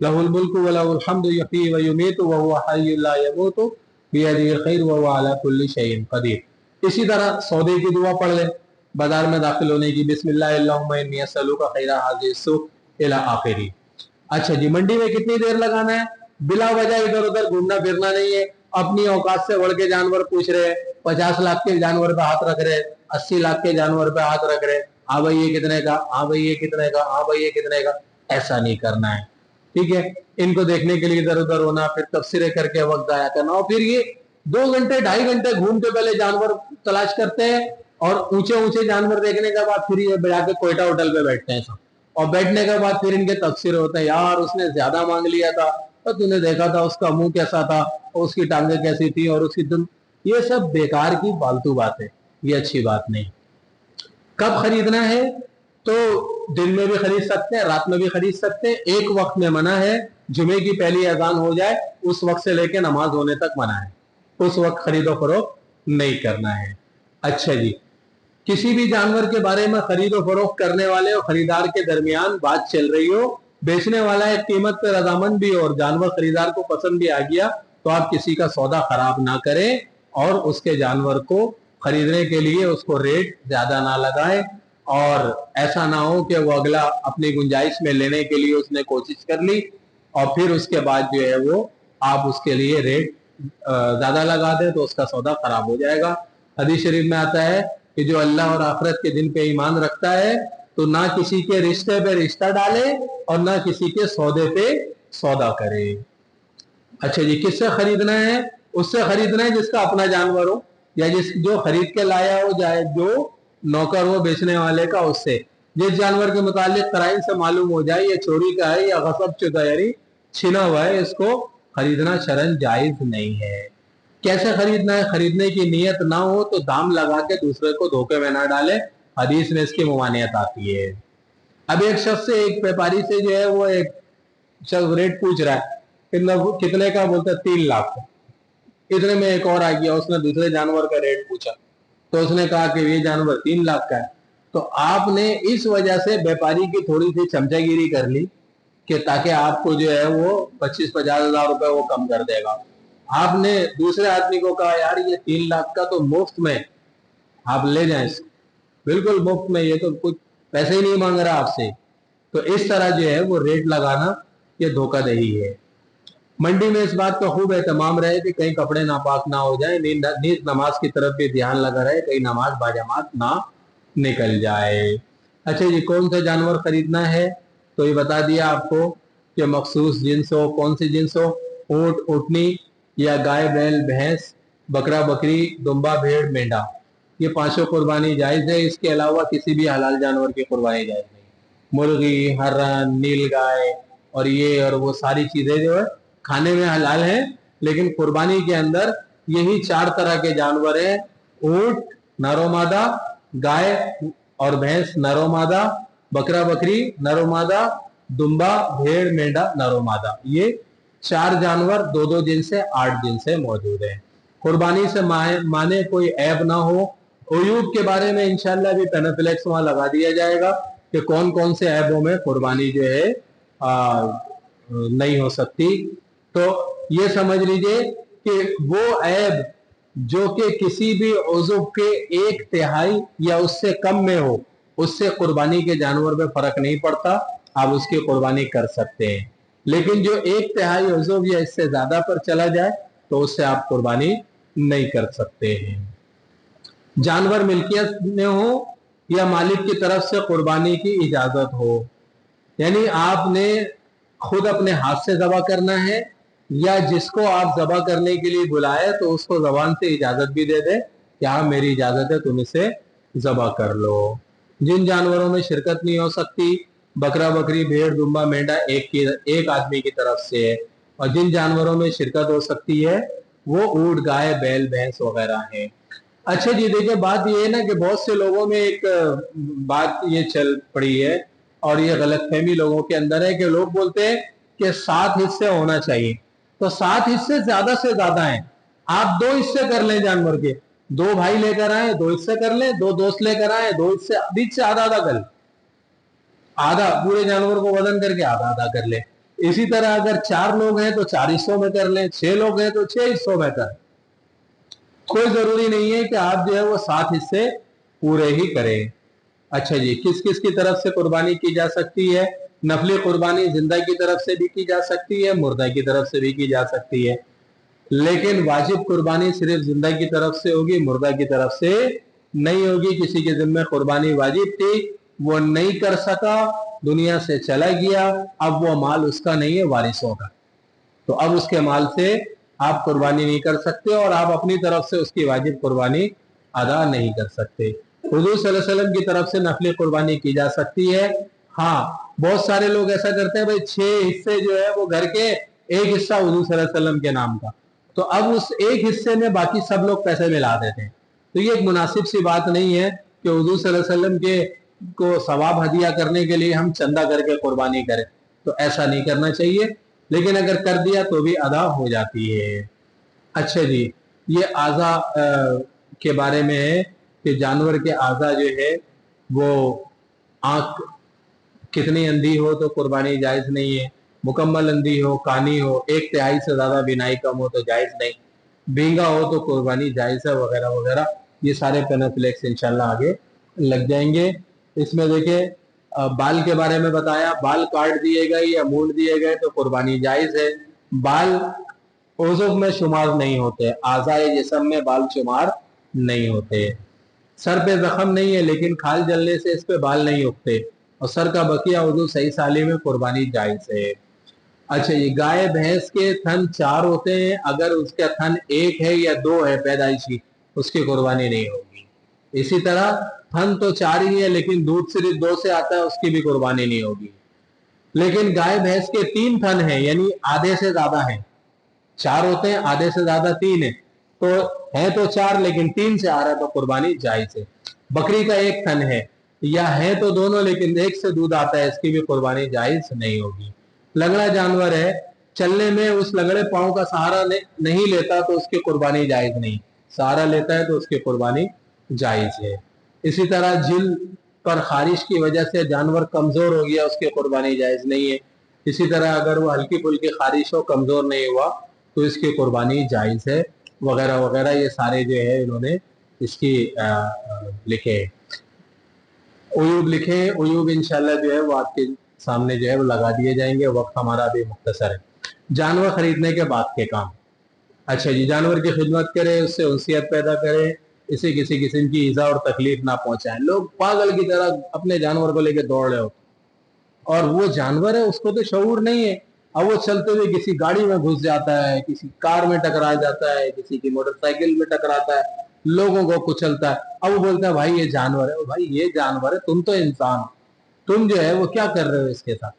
[SPEAKER 1] لہ الملک ولہ الحمد یحیی ویمیت وہو حی لا یموت بیدہ الخیر وہو علی کل شیء قدیر. اسی طرح سودے کی دعا پڑھ لیں بازار میں داخل ہونے کی، بسم اللہ اللہم انی اسألک خیر ھذہ السوق الی آخری. اچھا جی، منڈی میں کتنی دیر لگانا ہے؟ بلا وجہ ادھر ادھر گھومنا پھرنا نہیں ہے. اپنی اوقات سے بڑھ کے جانور پوچھ رہے، 50 لاکھ کے جانور پہ ہاتھ رکھ رہے، 80 لاکھ کے جانور پہ ہاتھ رکھ رہے. ہاں بھائی یہ کتنے کا، ہاں بھائی یہ کتنے کا، ہاں بھائی یہ کتنے کا. ایسا نہیں کرنا ہے، ٹھیک ہے. ان کو دیکھنے کے لیے ادھر ادھر ہونا، پھر تبصرے کر کے وقت ضائع کرنا، اور پھر یہ 2 گھنٹے 2.5 گھنٹے گھوم کے پہلے جانور تلاش کرتے ہیں، اور اونچے اونچے جانور دیکھنے کے بعد پھر یہ جا کے کوئٹہ ہوٹل پہ بیٹھتے ہیں سب. اور بیٹھنے کے بعد پھر ان کے تبصرے ہوتے ہیں، یار اس نے زیادہ مانگ لیا تھا، اور تو نے دیکھا تھا اس کا منہ کیسا تھا، اور اس کی ٹانگیں کیسی تھی، اور اس کی یہ سب بیکار کی فالتو بات ہے، یہ اچھی بات نہیں. کب خریدنا ہے؟ تو دن میں بھی خرید سکتے ہیں، رات میں بھی خرید سکتے ہیں. ایک وقت میں منع ہے، جمعے کی پہلی اذان ہو جائے اس وقت سے لے کے نماز ہونے تک منع ہے. اس وقت خرید و فروخت نہیں کرنا ہے. اچھا جی، کسی بھی جانور کے بارے میں خرید و فروخت کرنے والے اور خریدار کے درمیان بات چل رہی ہو، بیچنے والا ایک قیمت پہ رضامند بھی ہو اور جانور خریدار کو پسند بھی آ گیا، تو آپ کسی کا سودا خراب نہ کریں، اور اس کے جانور کو خریدنے کے لیے اس کو ریٹ زیادہ نہ لگائیں. اور ایسا نہ ہو کہ وہ اگلا اپنی گنجائش میں لینے کے لیے اس نے کوشش کر لی، اور پھر اس کے بعد جو ہے وہ آپ اس کے لیے ریٹ زیادہ لگا دیں تو اس کا سودا خراب ہو جائے گا. حدیث شریف میں آتا ہے کہ جو اللہ اور آخرت کے دن پہ ایمان رکھتا ہے تو نہ کسی کے رشتے پہ رشتہ ڈالے اور نہ کسی کے سودے پہ سودا کرے. اچھا جی، کس سے خریدنا ہے؟ اس سے خریدنا ہے جس کا اپنا جانور ہو، یا جو خرید کے لایا ہو، جائے جو نوکر ہو بیچنے والے کا، اس سے. جس جانور کے متعلق قرائن سے معلوم ہو جائے یہ چوری کا ہے یا غصب شدہ یعنی چھنا ہوا ہے، اس کو خریدنا شرعاً جائز نہیں ہے. کیسے خریدنا ہے؟ خریدنے کی نیت نہ ہو تو دام لگا کے دوسرے کو دھوکے میں نہ ڈالے، حدیث میں اس کی ممانعت آتی ہے. اب ایک شخص سے، ایک ویپاری سے جو ہے وہ ایک شخص ریٹ پوچھ رہا ہے، کتنے کا؟ بولتا ہے 3 لاکھ. اتنے میں ایک اور آ گیا، اس نے دوسرے جانور کا ریٹ پوچھا، تو اس نے کہا کہ یہ جانور 3 لاکھ کا ہے. تو آپ نے اس وجہ سے ویپاری کی تھوڑی سی چمچا گیری کر لی کہ تاکہ آپ کو جو ہے وہ 25-50 ہزار روپے وہ کم کر دے گا. آپ نے دوسرے آدمی کو کہا یار یہ 3 لاکھ کا تو مفت میں آپ لے جائیں، بالکل مفت میں، یہ تو کچھ پیسے ہی نہیں مانگ رہا آپ سے. تو اس طرح جو ہے وہ ریٹ لگانا یہ دھوکہ دہی ہے. منڈی میں اس بات کا خوب اہتمام رہے کہ کہیں کپڑے ناپاک نہ ہو جائیں، نیز نماز کی طرف بھی دھیان لگا رہے، کہیں نماز باجماعت نہ نکل جائے. اچھا جی، کون سا جانور خریدنا ہے؟ تو یہ بتا دیا آپ کو کہ مخصوص جنس ہو. کون سی جنس ہو؟ اونٹ اونٹنی یا گائے بیل بھینس، بکرا بکری، دمبا بھیڑ مینڈا. یہ 5 قربانی جائز ہے. اس کے علاوہ کسی بھی حلال جانور کی قربانی جائز نہیں. مرغی، ہرن، نیل گائے اور یہ اور وہ ساری چیزیں جو ہے کھانے میں حلال ہیں، لیکن قربانی کے اندر یہی 4 طرح کے جانور ہیں: اونٹ نر و مادہ، گائے اور بھینس نر و مادہ، بکرا بکری نر و مادہ، دمبا بھیڑ مینڈا نر و مادہ. یہ 4 جانور 2 دن سے 8 دن سے موجود ہیں. قربانی سے مانے کوئی عیب نہ ہو. عیوب کے بارے میں انشاءاللہ بھی پینافلیکس وہاں لگا دیا جائے گا کہ کون کون سے عیبوں میں قربانی جو ہے نہیں ہو سکتی. تو یہ سمجھ لیجئے کہ وہ عیب جو کہ کسی بھی عضو کے 1/3 یا اس سے کم میں ہو، اس سے قربانی کے جانور میں فرق نہیں پڑتا، آپ اس کی قربانی کر سکتے ہیں. لیکن جو 1/3 عضو یا اس سے زیادہ پر چلا جائے تو اس سے آپ قربانی نہیں کر سکتے ہیں. جانور ملکیت میں ہو یا مالک کی طرف سے قربانی کی اجازت ہو، یعنی آپ نے خود اپنے ہاتھ سے ذبح کرنا ہے یا جس کو آپ ذبح کرنے کے لیے بلائے تو اس کو زبان سے اجازت بھی دے دے کہ ہاں میری اجازت ہے تم اسے ذبح کر لو۔ جن جانوروں میں شرکت نہیں ہو سکتی، بکرا بکری بھیڑ دمبا مینڈا ایک آدمی کی طرف سے ہے، اور جن جانوروں میں شرکت ہو سکتی ہے وہ اونٹ گائے بیل بھینس وغیرہ ہیں۔ اچھا جی دیکھیں بات یہ ہے نا کہ بہت سے لوگوں میں ایک بات یہ چل پڑی ہے اور یہ غلط فہمی لوگوں کے اندر ہے کہ لوگ بولتے ہیں کہ 7 حصے ہونا چاہیے، تو 7 حصے زیادہ سے زیادہ ہیں، آپ 2 حصے کر لیں جانور کے، 2 بھائی لے کر آئیں 2 حصے کر لیں، 2 دوست لے کر آئیں 2 حصے، بیچ سے آدھا آدھا کر لیں، آدھا پورے جانور کو وزن کر کے آدھا آدھا کر لیں۔ اسی طرح اگر 4 لوگ ہیں تو 4 حصوں میں کر لیں، 6 لوگ ہیں تو 6 حصوں میں کر، کوئی ضروری نہیں ہے کہ آپ جو ہے وہ 7 حصے پورے ہی کریں۔ اچھا جی، کس کس کی طرف سے قربانی کی جا سکتی ہے؟ نفلی قربانی زندہ کی طرف سے بھی کی جا سکتی ہے، مردہ کی طرف سے بھی کی جا سکتی ہے، لیکن واجب قربانی صرف زندہ کی طرف سے ہوگی، مردہ کی طرف سے نہیں ہوگی۔ کسی کے ذمہ قربانی واجب تھی، وہ نہیں کر سکا، دنیا سے چلا گیا، اب وہ مال اس کا نہیں ہے، وارثوں کا، تو اب اس کے مال سے آپ قربانی نہیں کر سکتے اور آپ اپنی طرف سے اس کی واجب قربانی ادا نہیں کر سکتے۔ حضور صلی اللہ علیہ وسلم کی طرف سے نفلی قربانی کی جا سکتی ہے۔ ہاں بہت سارے لوگ ایسا کرتے ہیں بھائی 6 حصے جو ہے وہ گھر کے، ایک حصہ حضور صلی اللہ علیہ وسلم کے نام کا، تو اب اس ایک حصے میں باقی سب لوگ پیسے ملا دیتے ہیں، تو یہ ایک مناسب سی بات نہیں ہے کہ حضور صلی اللہ علیہ وسلم کے کو ثواب ہدیہ کرنے کے لیے ہم چندہ کر کے قربانی کریں، تو ایسا نہیں کرنا چاہیے، لیکن اگر کر دیا تو بھی ادا ہو جاتی ہے۔ اچھا جی، یہ اعضا کے بارے میں ہے کہ جانور کے اعضا جو ہے وہ آنکھ کتنی اندھی ہو تو قربانی جائز نہیں ہے، مکمل اندھی ہو، کانی ہو، 1/3 سے زیادہ بینائی کم ہو تو جائز نہیں، بینگا ہو تو قربانی جائز ہے، وغیرہ وغیرہ، یہ سارے پینافلیکس انشاءاللہ آگے لگ جائیں گے۔ اس میں دیکھیں بال کے بارے میں بتایا، بال کاٹ دیے گئے یا مونڈ دیے گئے تو قربانی جائز ہے، بال عضو میں شمار نہیں ہوتے، اعضائے جسم میں بال شمار نہیں ہوتے۔ سر پہ زخم نہیں ہے لیکن کھال جلنے سے اس پہ بال نہیں اگتے، اور سر کا بقیہ عضو صحیح سالی میں قربانی جائز ہے۔ اچھا یہ گائے بھینس کے تھن 4 ہوتے ہیں، اگر اس کا تھن 1 ہے یا 2 ہے پیدائشی، اس کی قربانی نہیں ہوگی۔ اسی طرح تھن تو 4 ہی ہے لیکن دودھ صرف 2 سے آتا ہے، اس کی بھی قربانی نہیں ہوگی۔ لیکن گائے بھینس کے 3 تھن ہیں، یعنی آدھے سے زیادہ ہیں، 4 ہوتے ہیں آدھے سے زیادہ 3 ہیں، تو ہے تو 4 لیکن 3 سے آ رہا ہے تو قربانی جائز ہے۔ بکری کا 1 تھن ہے، یا ہے تو دونوں لیکن 1 سے دودھ آتا ہے، اس کی بھی قربانی جائز نہیں ہوگی۔ لنگڑا جانور ہے، چلنے میں اس لنگڑے پاؤں کا سہارا نہیں لیتا تو اس کی قربانی جائز نہیں، سہارا لیتا ہے تو اس کی قربانی جائز ہے۔ اسی طرح جلد پر خارش کی وجہ سے جانور کمزور ہو گیا، اس کی قربانی جائز نہیں ہے۔ اسی طرح اگر وہ ہلکی پھلکی خارش ہو، کمزور نہیں ہوا تو اس کی قربانی جائز ہے، وغیرہ وغیرہ، یہ سارے جو ہے انہوں نے اس کی لکھے عیوب لکھے ہیں۔ عیوب انشاءاللہ جو ہے وہ آپ کے سامنے جو ہے وہ لگا دیے جائیں گے، وقت ہمارا بھی مختصر ہے۔ جانور خریدنے کے بعد کے کام۔ اچھا جی، جانور کی خدمت کرے، اس سے انسیت پیدا کرے، اسے کسی قسم کی ایذا اور تکلیف نہ پہنچائیں۔ لوگ پاگل کی طرح اپنے جانور کو لے کے دوڑ رہے ہوتے، اور وہ جانور ہے اس کو تو شعور نہیں ہے، اب وہ چلتے ہوئے کسی گاڑی میں گھس جاتا ہے، کسی کار میں ٹکرا جاتا ہے، کسی کی موٹر سائیکل میں ٹکراتا ہے، لوگوں کو کچلتا ہے، اب وہ بولتا ہے بھائی یہ جانور ہے۔ بھائی یہ جانور ہے، تم تو انسان ہو، تم جو ہے وہ کیا کر رہے ہو اس کے ساتھ؟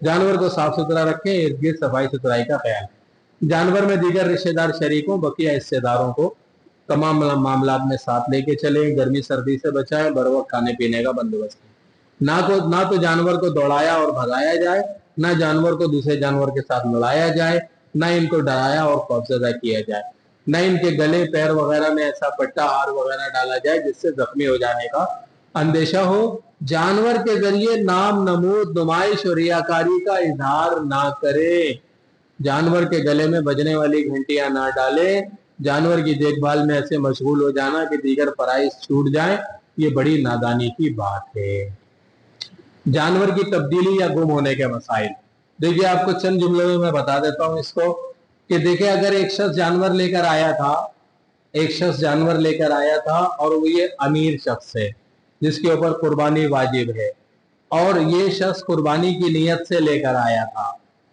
[SPEAKER 1] جانور کو صاف ستھرا رکھیں، ارد گرد صفائی ستھرائی کا خیال ہے۔ جانور میں دیگر رشتہ دار شریکوں بقیہ حصے داروں کو تمام معاملات میں ساتھ لے کے چلیں، گرمی سردی سے بچائیں، بر وقت کھانے پینے کا بندوبست کریں۔ نہ تو جانور کو دوڑایا اور بھگایا جائے، نہ جانور کو دوسرے جانور کے ساتھ لڑایا جائے، نہ ان کو ڈرایا اور خوفزدہ کیا جائے، نہ ان کے گلے پیر وغیرہ میں ایسا پٹا ہار وغیرہ ڈالا جائے جس سے زخمی ہو جانے کا اندیشہ ہو۔ جانور کے ذریعے نام نمود نمائش اور ریاکاری کا اظہار نہ کرے، جانور کے گلے میں بجنے والی گھنٹیاں نہ ڈالے، جانور کی دیکھ بھال میں ایسے مشغول ہو جانا کہ دیگر فرائض چھوٹ جائیں، یہ بڑی نادانی کی بات ہے۔ جانور کی تبدیلی یا گم ہونے کے مسائل، دیکھیے آپ کو چند جملوں میں بتا دیتا ہوں اس کو، کہ دیکھیں اگر ایک شخص جانور لے کر آیا تھا اور وہ یہ امیر شخص ہے جس کے اوپر قربانی واجب ہے، اور یہ شخص قربانی کی نیت سے لے کر آیا تھا،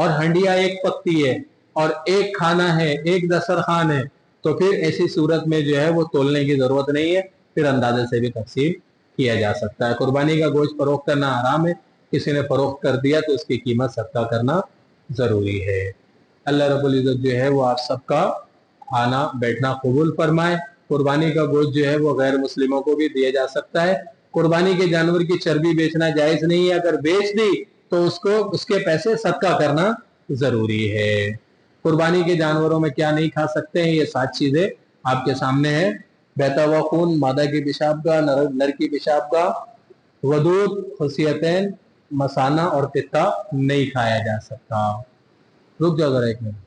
[SPEAKER 1] اور ہنڈیا ایک پکتی ہے اور ایک کھانا ہے، ایک دسترخوان ہے، تو پھر ایسی صورت میں جو ہے وہ تولنے کی ضرورت نہیں ہے، پھر اندازے سے بھی تقسیم کیا جا سکتا ہے۔ قربانی کا گوشت فروخت کرنا حرام ہے، کسی نے فروخت کر دیا تو اس کی قیمت صدقہ کرنا ضروری ہے۔ اللہ رب العزت جو ہے وہ آپ سب کا آنا بیٹھنا قبول فرمائے۔ قربانی کا گوشت جو ہے وہ غیر مسلموں کو بھی دیا جا سکتا ہے۔ قربانی کے جانور کی چربی بیچنا جائز نہیں ہے، اگر بیچ دی تو اس کے پیسے صدقہ کرنا ضروری ہے۔ قربانی کے جانوروں میں کیا نہیں کھا سکتے ہیں، یہ 7 چیزیں آپ کے سامنے ہیں۔ بہتا ہوا خون، مادہ کی پیشاب گاہ، نر کی پیشاب گاہ، ودود، خصیتین، مسانہ اور پتا نہیں کھایا جا سکتا۔ رک جاؤ ذرا ایک منٹ۔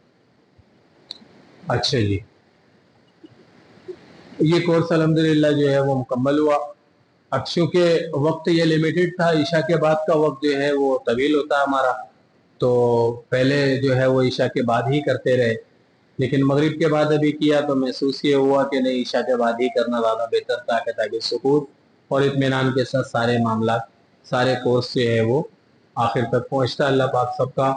[SPEAKER 1] اچھا جی، یہ کورس الحمدللہ جو ہے وہ مکمل ہوا۔ اب چونکہ وقت یہ لمیٹڈ تھا، عشاء کے بعد کا وقت جو ہے وہ طویل ہوتا ہے ہمارا، تو پہلے جو ہے وہ عشاء کے بعد ہی کرتے رہے، لیکن مغرب کے بعد ابھی کیا تو محسوس یہ ہوا کہ نہیں، عشاء کے بعد ہی کرنا زیادہ بہتر تھا، کہ تاکہ سکون اور اطمینان کے ساتھ سارے معاملات، سارے کورس جو ہے وہ آخر تک پہنچتا۔ اللہ پاک سب کا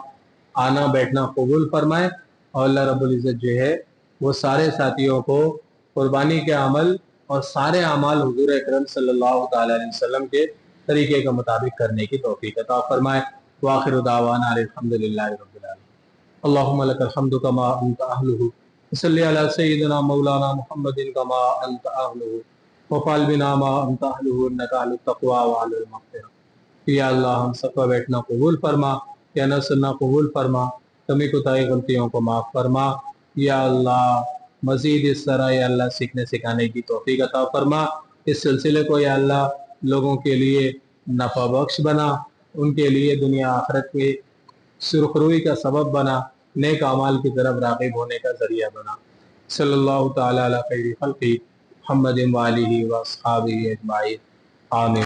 [SPEAKER 1] آنا بیٹھنا قبول فرمائے، اور اللہ رب العزت جو ہے وہ سارے ساتھیوں کو قربانی کے عمل اور سارے اعمال حضور اکرم صلی اللہ تعالی علیہ وسلم کے طریقے کے مطابق کرنے کی توفیق عطا فرمائے۔ وآخر دعوانا الحمدللہ رب العالمین۔ اللہم لک الحمد کما انت اہلہ، صلی علی سیدنا مولانا محمد کما انت اہلہ، وفعل بنا ما انت اہلہ، انکا اہل التقوی وعلی المغفرہ۔ یا اللہ ہم سب کا بیٹھنا قبول فرما، یا نہ سننا قبول فرما، کمی کوتاہی غلطیوں کو معاف فرما۔ یا اللہ مزید اس طرح یا اللہ سیکھنے سکھانے کی توفیق عطا فرما، اس سلسلے کو یا اللہ لوگوں کے لیے نفع بخش بنا، ان کے لیے دنیا آخرت کی سرخروئی کا سبب بنا، نیک اعمال کی طرف راغب ہونے کا ذریعہ بنا۔ صلی اللہ تعالی علی خیر خلقہ محمد وآلہ واصحابہ اجمعین، آمین۔